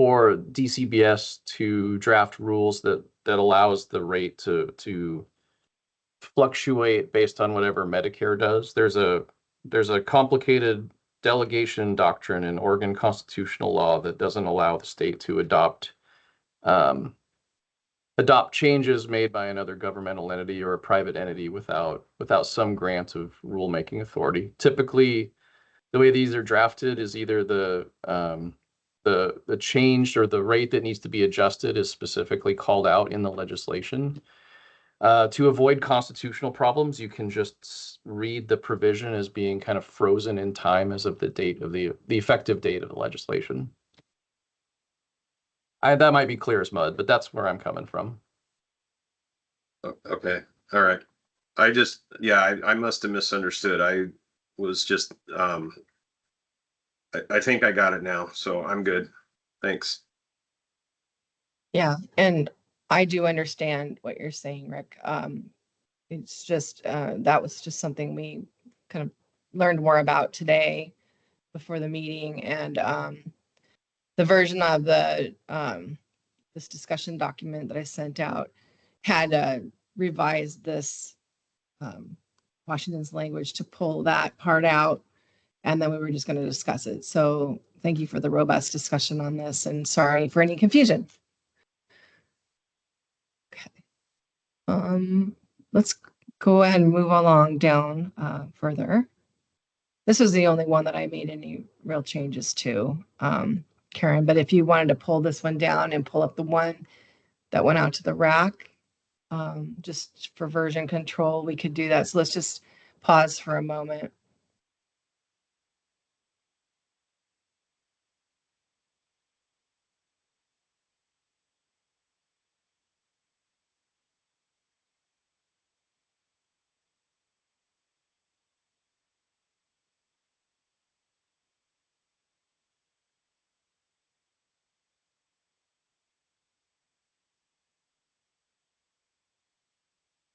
DCBS to draft rules that allows the rate to fluctuate based on whatever Medicare does. There's a complicated delegation doctrine in Oregon constitutional law that doesn't allow the state to adopt changes made by another governmental entity or a private entity without some grant of rulemaking authority. Typically, the way these are drafted is either the change or the rate that needs to be adjusted is specifically called out in the legislation. To avoid constitutional problems, you can just read the provision as being kind of frozen in time as of the date of the effective date of the legislation. That might be clear as mud, but that's where I'm coming from. Okay. All right. I must have misunderstood. I was just, I think I got it now, so I'm good. Thanks. Yeah, and I do understand what you're saying, Rick. It's just, that was just something we kind of learned more about today before the meeting, and the version of this discussion document that I sent out had revised this Washington's language to pull that part out, and then we were just going to discuss it. So thank you for the robust discussion on this, and sorry for any confusion. Okay. Let's go ahead and move along down further. This was the only one that I made any real changes to, Karen, but if you wanted to pull this one down and pull up the one that went out to the RAC, just for version control, we could do that. So let's just pause for a moment.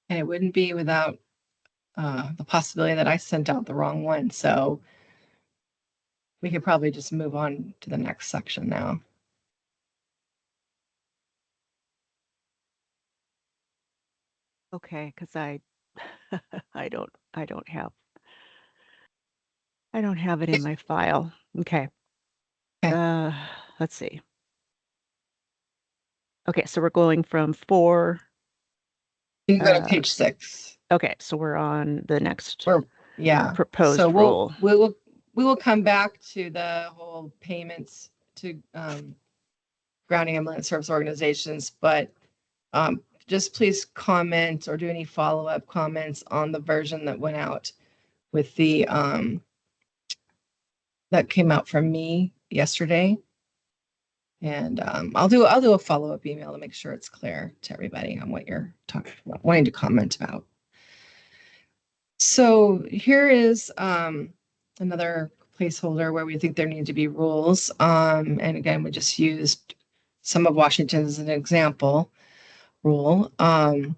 And it wouldn't be without the possibility that I sent out the wrong one. So we could probably just move on to the next section now. Okay, because I I don't have it in my file. Okay. Let's see. Okay, so we're going from 4 You can go to page 6. Okay, so we're on the next Yeah. proposed So rule. we will come back to the whole payments to ground ambulance service organizations, but just please comment or do any follow-up comments on the version that went out with the that came out from me yesterday. And I'll do a follow-up email to make sure it's clear to everybody on what you're talking about, wanting to comment about. So here is another placeholder where we think there need to be rules. And again, we just used some of Washington as an example rule. The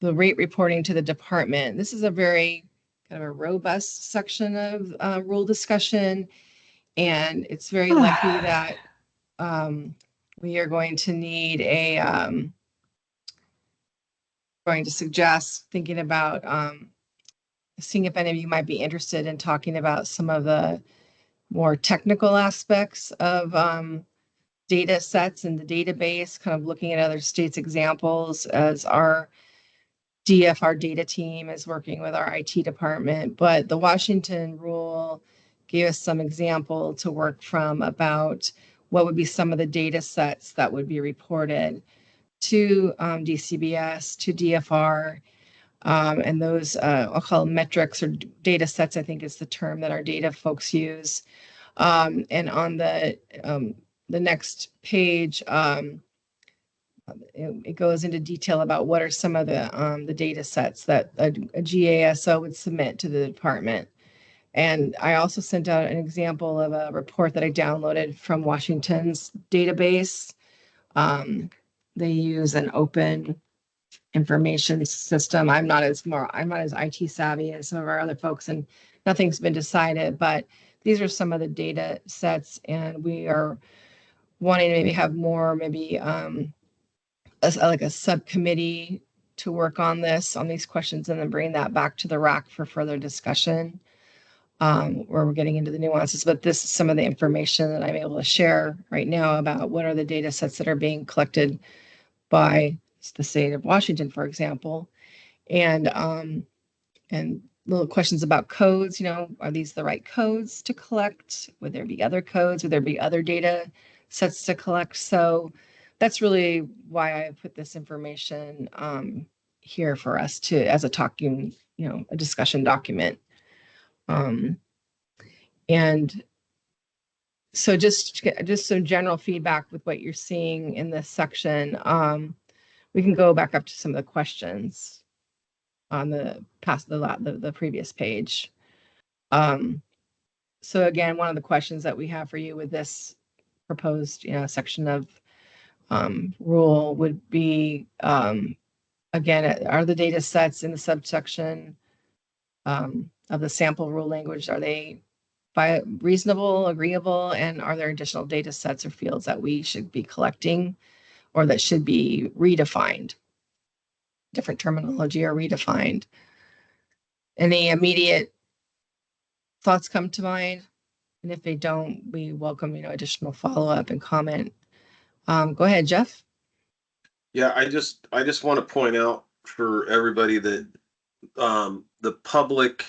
rate reporting to the department. This is a very kind of a robust section of rule discussion. And it's very likely that we are going to need going to suggest thinking about seeing if any of you might be interested in talking about some of the more technical aspects of data sets in the database, kind of looking at other states' examples as our DFR data team is working with our IT department. But the Washington rule gave us some example to work from about what would be some of the data sets that would be reported to DCBS, to DFR, and those I'll call them metrics or data sets, I think is the term that our data folks use. And on the next page, it goes into detail about what are some of the data sets that a GASO would submit to the department. And I also sent out an example of a report that I downloaded from Washington's database. They use an open information system. I'm not as IT savvy as some of our other folks, and nothing's been decided, but these are some of the data sets, and we are wanting to maybe have more, maybe like a subcommittee to work on these questions, and then bring that back to the RAC for further discussion, where we're getting into the nuances. But this is some of the information that I'm able to share right now about what are the data sets that are being collected by the state of Washington, for example, and little questions about codes. Are these the right codes to collect? Would there be other codes? Would there be other data sets to collect? So that's really why I put this information here for us to, as a talking, a discussion document. And so just some general feedback with what you're seeing in this section. We can go back up to some of the questions on the previous page. So again, one of the questions that we have for you with this proposed section of rule would be, again, are the data sets in the subsection of the sample rule language, are they reasonable, agreeable, and are there additional data sets or fields that we should be collecting or that should be redefined? Different terminology or redefined. Any immediate thoughts come to mind? And if they don't, we welcome, additional follow-up and comment. Go ahead, Jeff. Yeah, I just want to point out for everybody that the public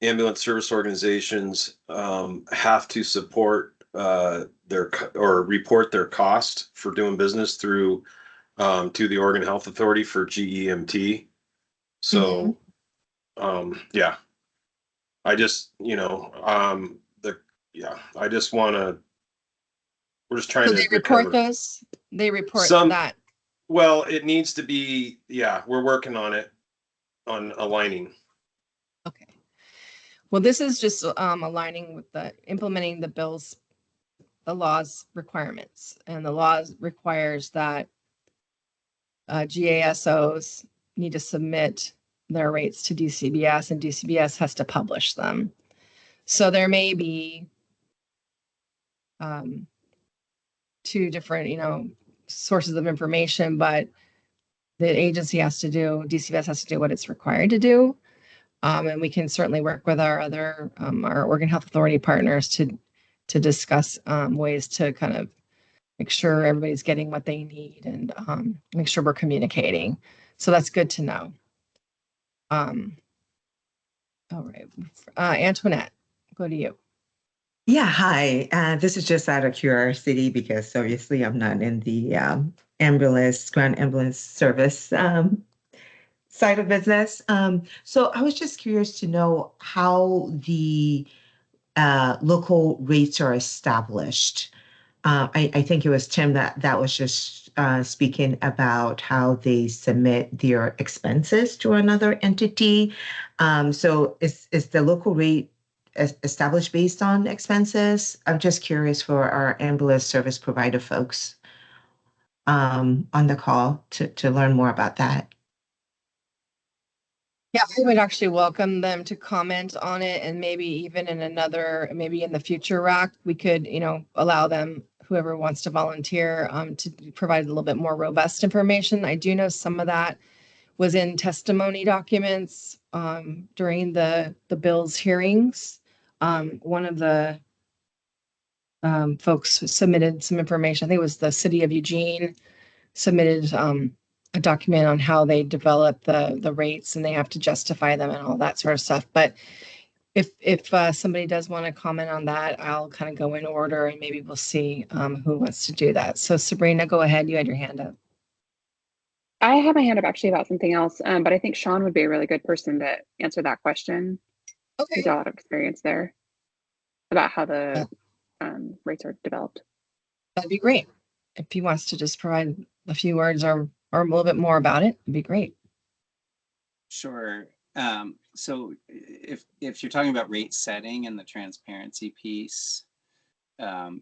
ambulance service organizations have to support or report their cost for doing business through to the Oregon Health Authority for GEMT. So yeah, I just I just want to. We're just trying to report those. They report that. Well, it needs to be. Yeah, we're working on it, on aligning. Okay. Well, this is just aligning with implementing the law's requirements, and the law requires that GASOs need to submit their rates to DCBS, and DCBS has to publish them. So there may be two different, sources of information, but the agency DCBS has to do what it's required to do. And we can certainly work with our other, our Oregon Health Authority partners to discuss ways to kind of make sure everybody's getting what they need and make sure we're communicating. So that's good to know. All right, Antoinette, go to you. Yeah, hi. This is just out of curiosity because obviously I'm not in the ground ambulance service side of business. So I was just curious to know how the local rates are established. I think it was Tim that was just speaking about how they submit their expenses to another entity. So is the local rate established based on expenses? I'm just curious for our ambulance service provider folks on the call to learn more about that. Yeah, I would actually welcome them to comment on it, and maybe even maybe in the future RAC, we could, allow them, whoever wants to volunteer, to provide a little bit more robust information. I do know some of that was in testimony documents during the bill's hearings. One of the folks submitted some information. I think it was the city of Eugene submitted a document on how they develop the rates, and they have to justify them and all that sort of stuff. But if somebody does want to comment on that, I'll kind of go in order and maybe we'll see who wants to do that. So Sabrina, go ahead. You had your hand up. I have my hand up actually about something else, but I think Sean would be a really good person to answer that question. Okay. He's got a lot of experience there about how the rates are developed. That'd be great. If he wants to just provide a few words or a little bit more about it, it'd be great. Sure. So if you're talking about rate setting and the transparency piece,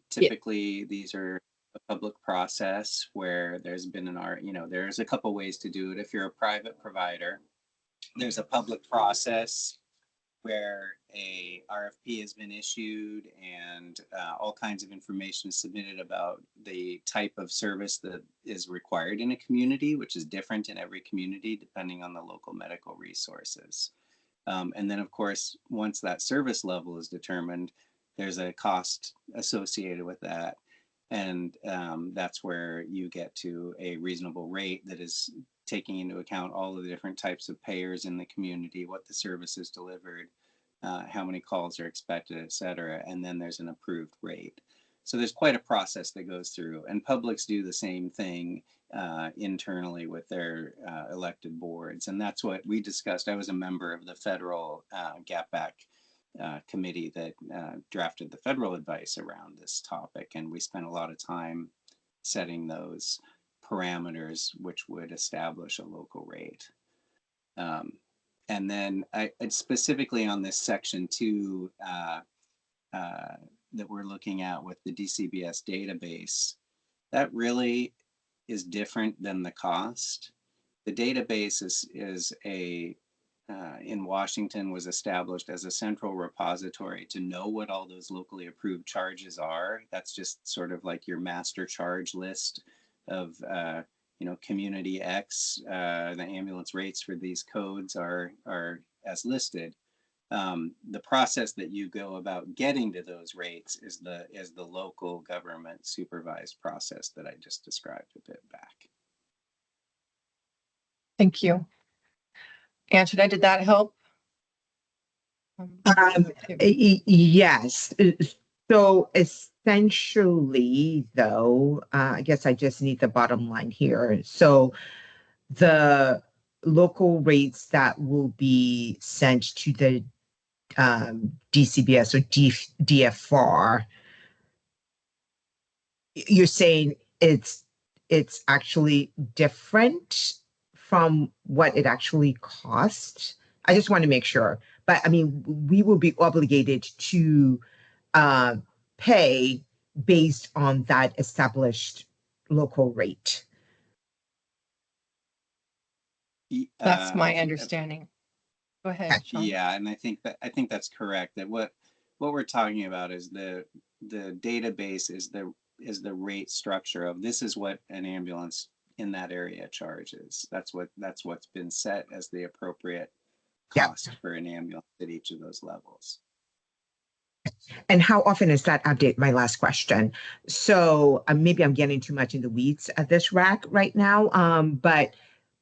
typically these are a public process where there's been there's a couple ways to do it. If you're a private provider, there's a public process where a RFP has been issued and all kinds of information is submitted about the type of service that is required in a community, which is different in every community depending on the local medical resources. And then, of course, once that service level is determined, there's a cost associated with that. And that's where you get to a reasonable rate that is taking into account all of the different types of payers in the community, what the service is delivered, how many calls are expected, et cetera. And then there's an approved rate. So there's quite a process that goes through, and publics do the same thing internally with their elected boards. And that's what we discussed. I was a member of the federal Gap Back committee that drafted the federal advice around this topic. And we spent a lot of time setting those parameters, which would establish a local rate. And then specifically on this section 2 that we're looking at with the DCBS database, that really is different than the cost. The database is in Washington was established as a central repository to know what all those locally approved charges are. That's just sort of like your master charge list of community X, the ambulance rates for these codes are as listed. The process that you go about getting to those rates is the local government supervised process that I just described a bit back. Thank you. Antoinette, did that help? Yes. So essentially, though, I guess I just need the bottom line here. So the local rates that will be sent to the DCBS or DFR, you're saying it's actually different from what it actually costs? I just want to make sure. But I mean, we will be obligated to pay based on that established local rate. That's my understanding. Go ahead, Sean. Yeah, and I think that's correct. That what we're talking about is the database is the rate structure of this is what an ambulance in that area charges. That's what's been set as the appropriate cost for an ambulance at each of those levels. And how often is that update? My last question. So maybe I'm getting too much in the weeds at this rack right now. But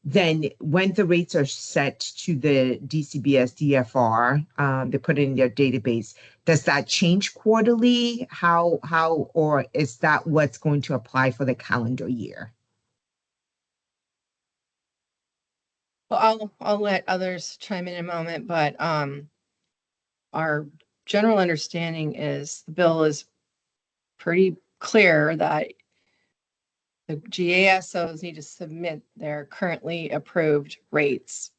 then when the rates are set to the DCBS DFR, they put it in their database. Does that change quarterly? Or is that what's going to apply for the calendar year? Well, I'll let others chime in a moment, but our general understanding is the bill is pretty clear that the GASOs need to submit their currently approved rates.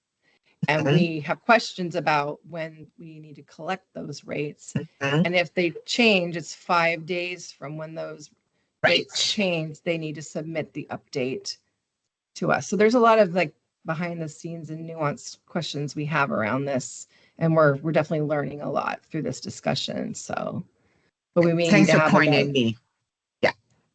And we have questions about when we need to collect those rates. And if they change, it's 5 days from when those rates change, they need to submit the update to us. So there's a lot of like behind the scenes and nuanced questions we have around this. And we're definitely learning a lot through this discussion. So, but we may Thanks need to for have pointing me. Yeah.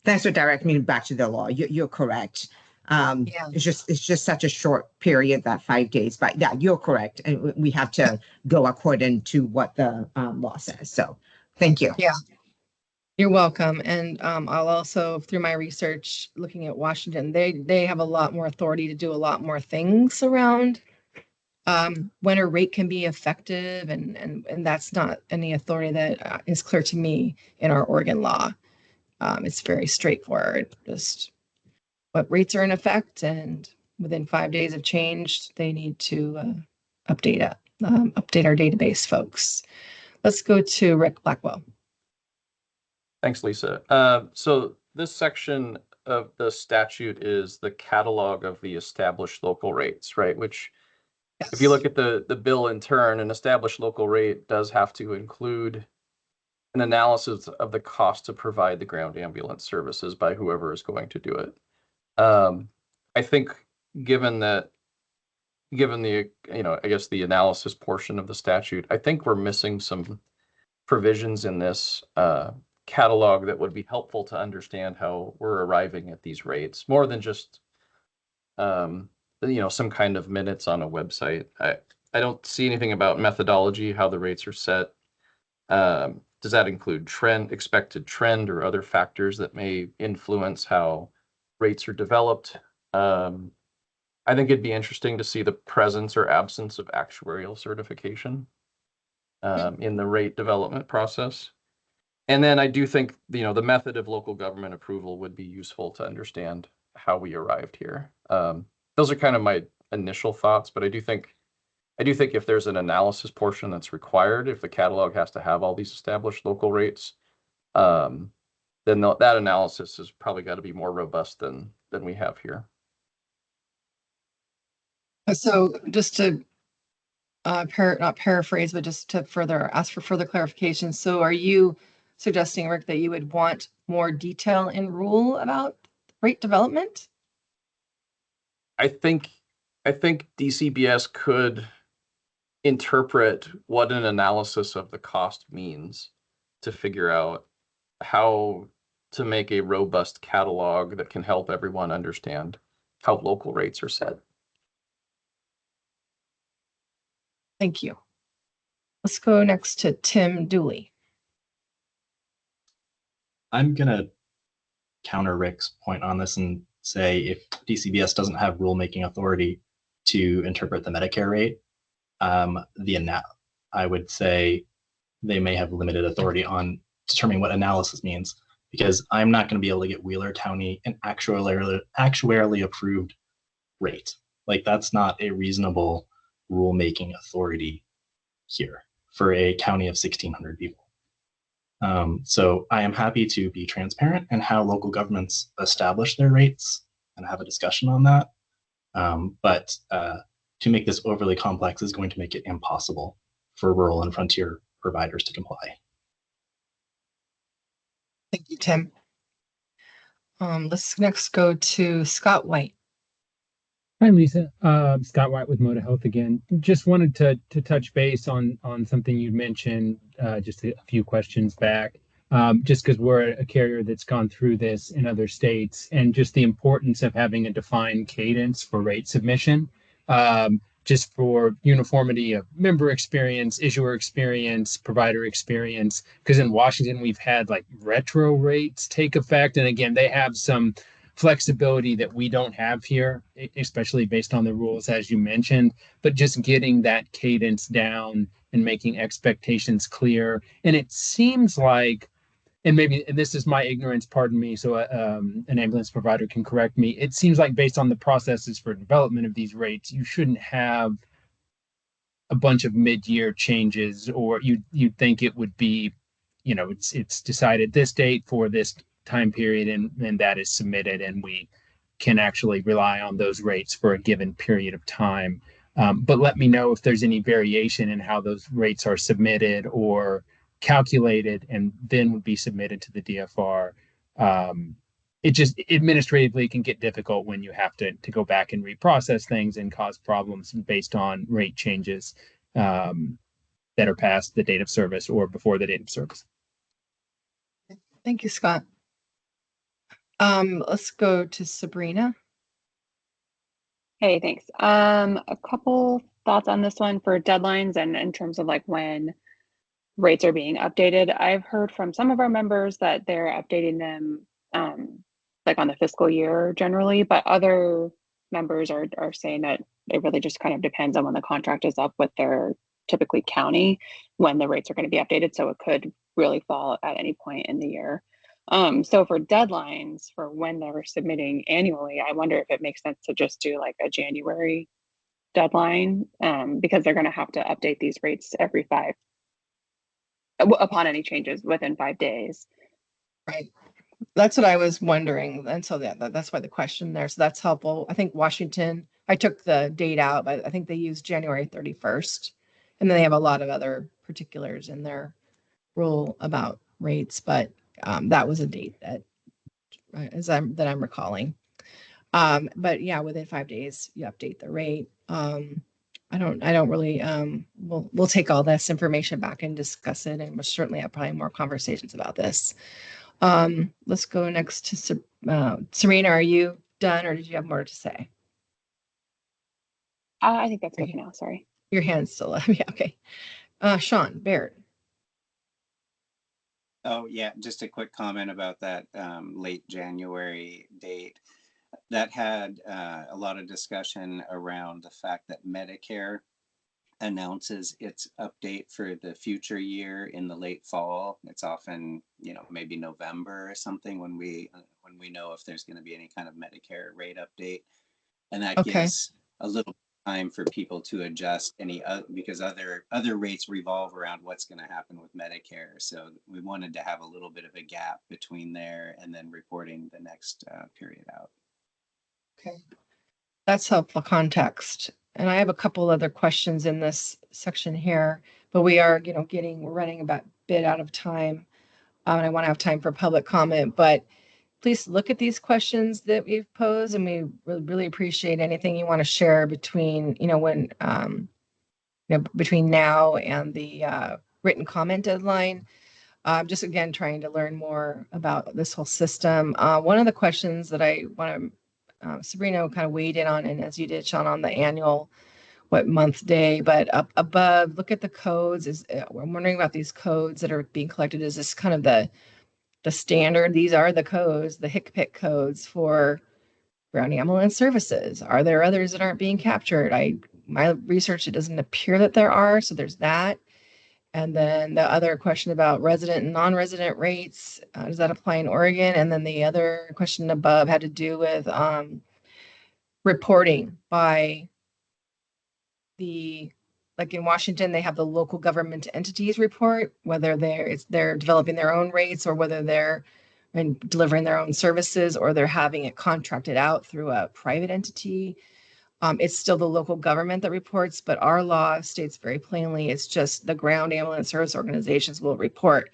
Thanks for directing me back to the law. You're correct. It's just such a short period, that 5 days, but yeah, you're correct. And we have to go according to what the law says. So thank you. Yeah. You're welcome. And I'll also, through my research, looking at Washington, they have a lot more authority to do a lot more things around when a rate can be effective. And that's not any authority that is clear to me in our Oregon law. It's very straightforward, just what rates are in effect. And within 5 days of change, they need to update our database, folks. Let's go to Rick Blackwell. Thanks, Lisa. So this section of the statute is the catalog of the established local rates, right? Which, if you look at the bill in turn, an established local rate does have to include an analysis of the cost to provide the ground ambulance services by whoever is going to do it. I think given the, I guess the analysis portion of the statute, I think we're missing some provisions in this catalog that would be helpful to understand how we're arriving at these rates, more than just some kind of minutes on a website. I don't see anything about methodology, how the rates are set. Does that include expected trend, or other factors that may influence how rates are developed? I think it'd be interesting to see the presence or absence of actuarial certification in the rate development process. And then I do think, the method of local government approval would be useful to understand how we arrived here. Those are kind of my initial thoughts, but I do think if there's an analysis portion that's required, if the catalog has to have all these established local rates, then that analysis has probably got to be more robust than we have here. So just to not paraphrase, but just to ask for further clarification. So are you suggesting, Rick, that you would want more detail in rule about rate development? I think DCBS could interpret what an analysis of the cost means to figure out how to make a robust catalog that can help everyone understand how local rates are set. Thank you. Let's go next to Tim Dooley. I'm going to counter Rick's point on this and say if DCBS doesn't have rulemaking authority to interpret the Medicare rate, I would say they may have limited authority on determining what analysis means, because I'm not going to be able to get Wheeler County an actuarially approved rate. Like, that's not a reasonable rulemaking authority here for a county of 1,600 people. So I am happy to be transparent in how local governments establish their rates and have a discussion on that. But to make this overly complex is going to make it impossible for rural and frontier providers to comply. Thank you, Tim. Let's next go to Scott White. Hi, Lisa. Scott White with Moda Health again. Just wanted to touch base on something you mentioned just a few questions back, just because we're a carrier that's gone through this in other states, and just the importance of having a defined cadence for rate submission. just for uniformity of member experience, issuer experience, provider experience. Because in Washington, we've had like retro rates take effect. And again, they have some flexibility that we don't have here, especially based on the rules, as you mentioned, but just getting that cadence down and making expectations clear. And it seems like, and maybe and this is my ignorance, pardon me, so an ambulance provider can correct me. It seems like based on the processes for development of these rates, you shouldn't have a bunch of mid-year changes, or you'd think it would be, it's decided this date for this time period, and that is submitted, and we can actually rely on those rates for a given period of time. But let me know if there's any variation in how those rates are submitted or calculated and then would be submitted to the DFR. It just administratively can get difficult when you have to go back and reprocess things and cause problems based on rate changes that are past the date of service or before the date of service. Thank you, Scott. Let's go to Sabrina. Hey, thanks. A couple thoughts on this one for deadlines and in terms of like when rates are being updated. I've heard from some of our members that they're updating them like on the fiscal year generally, but other members are saying that it really just kind of depends on when the contract is up with their typically county when the rates are going to be updated. So it could really fall at any point in the year. So for deadlines for when they're submitting annually, I wonder if it makes sense to just do like a January deadline because they're going to have to update these rates every upon any changes within 5 days. Right. That's what I was wondering. And so that's why the question there. So that's helpful. I think Washington, I took the date out, but I think they use January 31st. And then they have a lot of other particulars in their rule about rates, but that was a date that I'm recalling. But yeah, within 5 days, you update the rate. I don't really, we'll take all this information back and discuss it. And we'll certainly have probably more conversations about this. Let's go next to Serena. Are you done or did you have more to say? I think that's good for now. Sorry. Your hand's still up. Yeah, okay. Sean Baird. Oh, yeah, just a quick comment about that late January date. That had a lot of discussion around the fact that Medicare announces its update for the future year in the late fall. It's often, maybe November or something when we know if there's going to be any kind of Medicare rate update, and that gives a little time for people to adjust because other rates revolve around what's going to happen with Medicare. So we wanted to have a little bit of a gap between there and then reporting the next period out. Okay, that's helpful context. And I have a couple other questions in this section here, but we are, we're running a bit out of time. And I want to have time for public comment, but please look at these questions that we've posed, and we really appreciate anything you want to share between, between now and the written comment deadline. Just again, trying to learn more about this whole system. One of the questions that I want to, Sabrina kind of weighed in on, and as you did, Sean, on the annual, what month, day, but up above, look at the codes. I'm wondering about these codes that are being collected. Is this kind of the standard? These are the codes, the HCPCS codes for ground ambulance services. Are there others that aren't being captured? My research, it doesn't appear that there are, so there's that. And then the other question about resident and non-resident rates, does that apply in Oregon? And then the other question above had to do with reporting by like in Washington, they have the local government entities report, whether they're developing their own rates or whether they're delivering their own services or they're having it contracted out through a private entity. It's still the local government that reports, but our law states very plainly it's just the ground ambulance service organizations will report.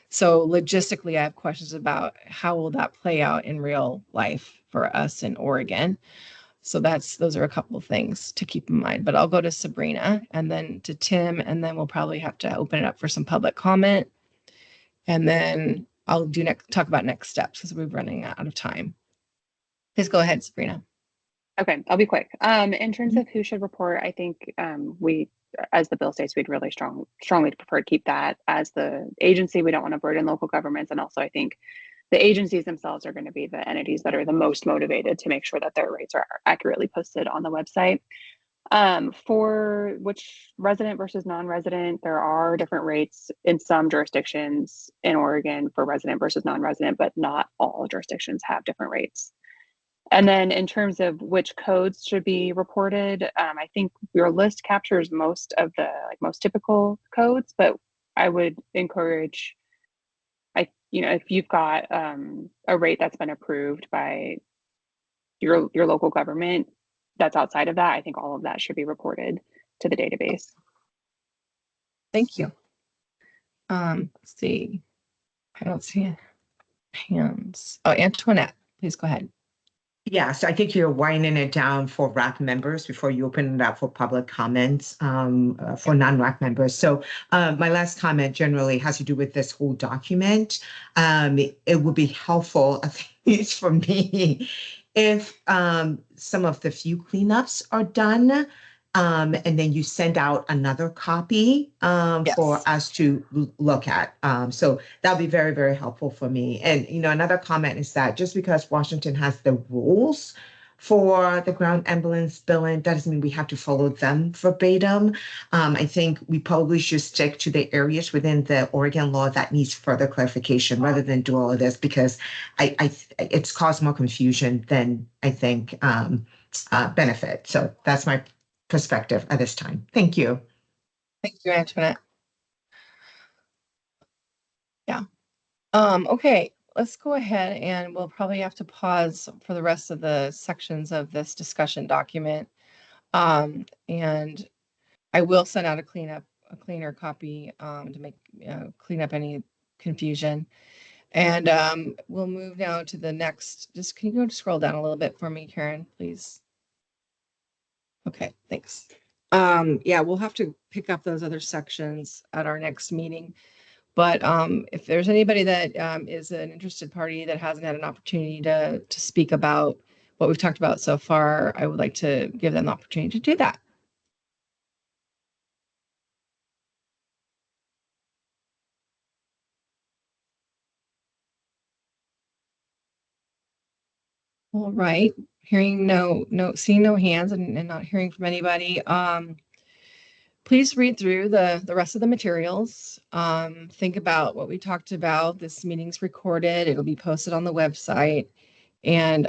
So logistically, I have questions about how will that play out in real life for us in Oregon. So those are a couple of things to keep in mind, but I'll go to Sabrina and then to Tim, and then we'll probably have to open it up for some public comment. And then I'll talk about next steps because we're running out of time. Please go ahead, Sabrina. Okay, I'll be quick. In terms of who should report, I think we, as the bill states, we'd really strongly prefer to keep that as the agency. We don't want to burden local governments, and also I think the agencies themselves are going to be the entities that are the most motivated to make sure that their rates are accurately posted on the website. For which resident versus non-resident, there are different rates in some jurisdictions in Oregon for resident versus non-resident, but not all jurisdictions have different rates. And then in terms of which codes should be reported, I think your list captures most of the most typical codes, but I would encourage, if you've got a rate that's been approved by your local government that's outside of that, I think all of that should be reported to the database. Thank you. Let's see. I don't see hands. Oh, Antoinette, please go ahead. Yes, I think you're winding it down for RAC members before you open it up for public comments for non-RAC members. So my last comment generally has to do with this whole document. It would be helpful, at least for me, if some of the few cleanups are done. And then you send out another copy for us to look at. So that'll be very, very helpful for me. And, another comment is that just because Washington has the rules for the ground ambulance billing, that doesn't mean we have to follow them verbatim. I think we probably should stick to the areas within the Oregon law that needs further clarification rather than do all of this, because it's caused more confusion than I think benefit. So that's my perspective at this time. Thank you. Thank you, Antoinette. Yeah. Okay, let's go ahead and we'll probably have to pause for the rest of the sections of this discussion document. And I will send out a cleaner copy to make clean up any confusion. And we'll move now to the next. Just can you go to scroll down a little bit for me, Karen, please? Okay, thanks. Yeah, we'll have to pick up those other sections at our next meeting. But if there's anybody that is an interested party that hasn't had an opportunity to speak about what we've talked about so far, I would like to give them the opportunity to do that. All right, seeing no hands and not hearing from anybody. Please read through the rest of the materials. Think about what we talked about. This meeting's recorded. It'll be posted on the website. And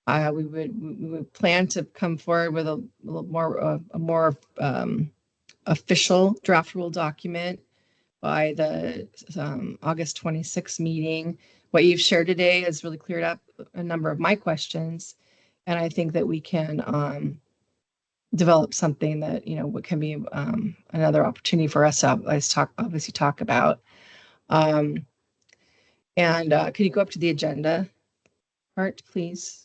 we would plan to come forward with a little more official draft rule document by the August 26th meeting. What you've shared today has really cleared up a number of my questions. And I think that we can develop something that, what can be another opportunity for us to obviously talk about. And can you go up to the agenda part, please?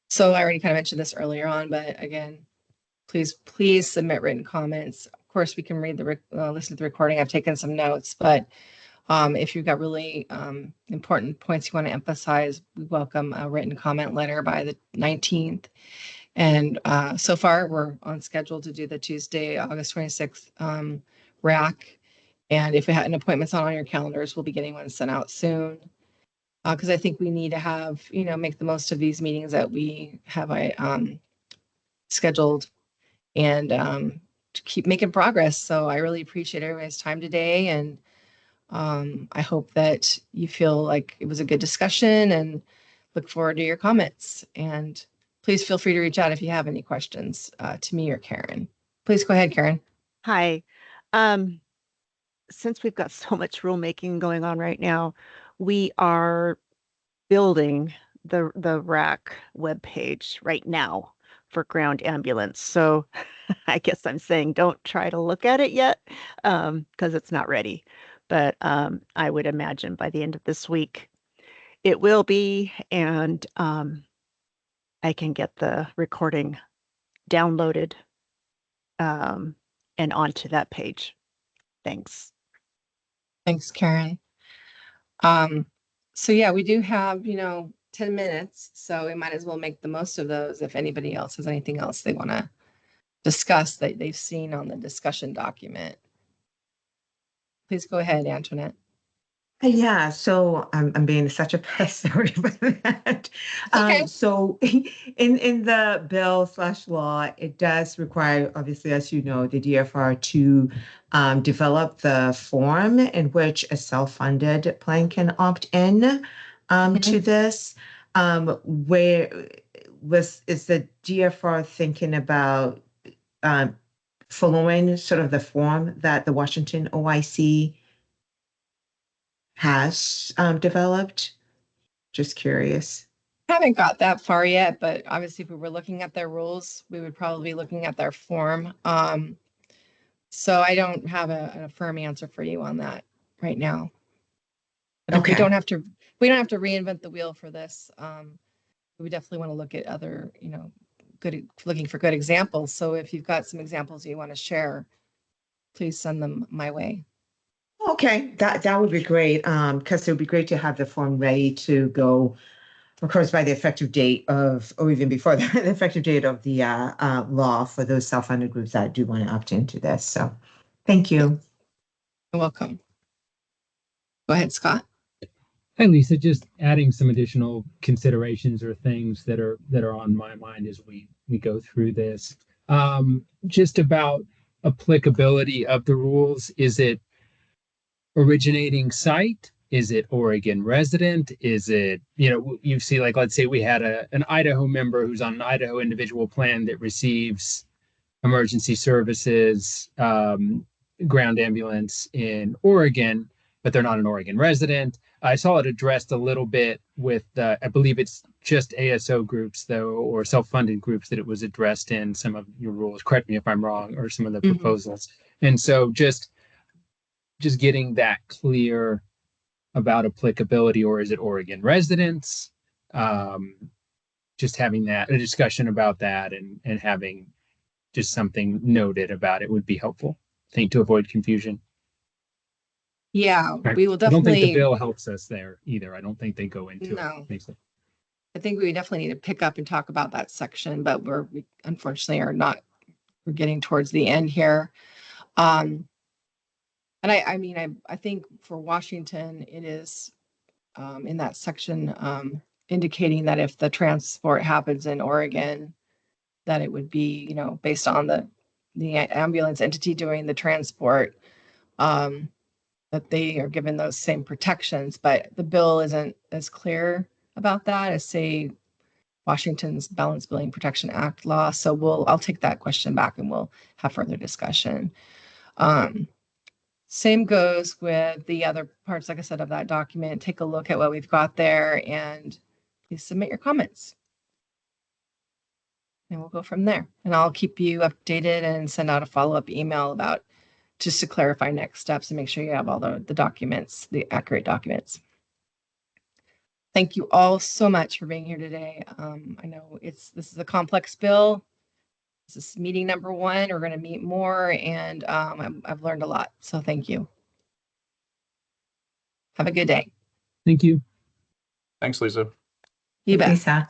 So I already kind of mentioned this earlier on, but again, please submit written comments. Of course, we can read listen to the recording. I've taken some notes, but if you've got really important points you want to emphasize, we welcome a written comment letter by the 19th. And so far, we're on schedule to do the Tuesday, August 26th RAC. And if we had appointments on your calendars, we'll be getting one sent out soon. Because I think we need to have, make the most of these meetings that we have scheduled and to keep making progress. So I really appreciate everybody's time today. And I hope that you feel like it was a good discussion and look forward to your comments. And please feel free to reach out if you have any questions to me or Karen. Please go ahead, Karen. Hi. Since we've got so much rulemaking going on right now, we are building the RAC webpage right now for ground ambulance. So I guess I'm saying don't try to look at it yet because it's not ready. But I would imagine by the end of this week it will be, and I can get the recording downloaded and onto that page. Thanks. Thanks, Karen. So yeah, we do have, 10 minutes, so we might as well make the most of those if anybody else has anything else they want to discuss that they've seen on the discussion document. Please go ahead, Antoinette. Yeah, so I'm being such a pest. Sorry about that. Okay. So in the bill/law, it does require, obviously, as you know, the DFR to develop the form in which a self-funded plan can opt in to this. Where is the DFR thinking about following sort of the form that the Washington OIC has developed? Just curious. Haven't got that far yet, but obviously if we were looking at their rules, we would probably be looking at their form. So I don't have a firm answer for you on that right now. But Okay. we don't have to reinvent the wheel for this. We definitely want to look at other, looking for good examples. So if you've got some examples you want to share, please send them my way. Okay, that would be great. Because it would be great to have the form ready to go, of course, by the effective date of, or even before the effective date of the law for those self-funded groups that do want to opt into this. So, thank you. You're welcome. Go ahead, Scott. Hi, Lisa. Just adding some additional considerations or things that are on my mind as we go through this. Just about applicability of the rules. Is it originating site? Is it Oregon resident? Is it, you see, like, let's say we had an Idaho member who's on an Idaho individual plan that receives emergency services, ground ambulance in Oregon, but they're not an Oregon resident. I saw it addressed a little bit with, I believe it's just ASO groups, though, or self-funded groups that it was addressed in some of your rules. Correct me if I'm wrong, or some of the proposals. And so just getting that clear about applicability, or is it Oregon residents? Just having that, a discussion about that and having just something noted about it would be helpful, I think, to avoid confusion. Yeah, Right. we will I don't think definitely. the bill helps us there either. I don't think they go into No. it. I think we definitely need to pick up and talk about that section, but we unfortunately are not. We're getting towards the end here. And I think for Washington, it is in that section indicating that if the transport happens in Oregon, that it would be, based on the ambulance entity doing the transport, that they are given those same protections. But the bill isn't as clear about that as, say, Washington's Balanced Billing Protection Act law. So I'll take that question back and we'll have further discussion. Same goes with the other parts, like I said, of that document. Take a look at what we've got there and please submit your comments. And we'll go from there. And I'll keep you updated and send out a follow-up email about just to clarify next steps and make sure you have all the documents, the accurate documents. Thank you all so much for being here today. I know this is a complex bill. This is meeting number 1. We're going to meet more, and I've learned a lot. So thank you. Have a good day. Thank you. Thanks, Lisa. You bet. Lisa.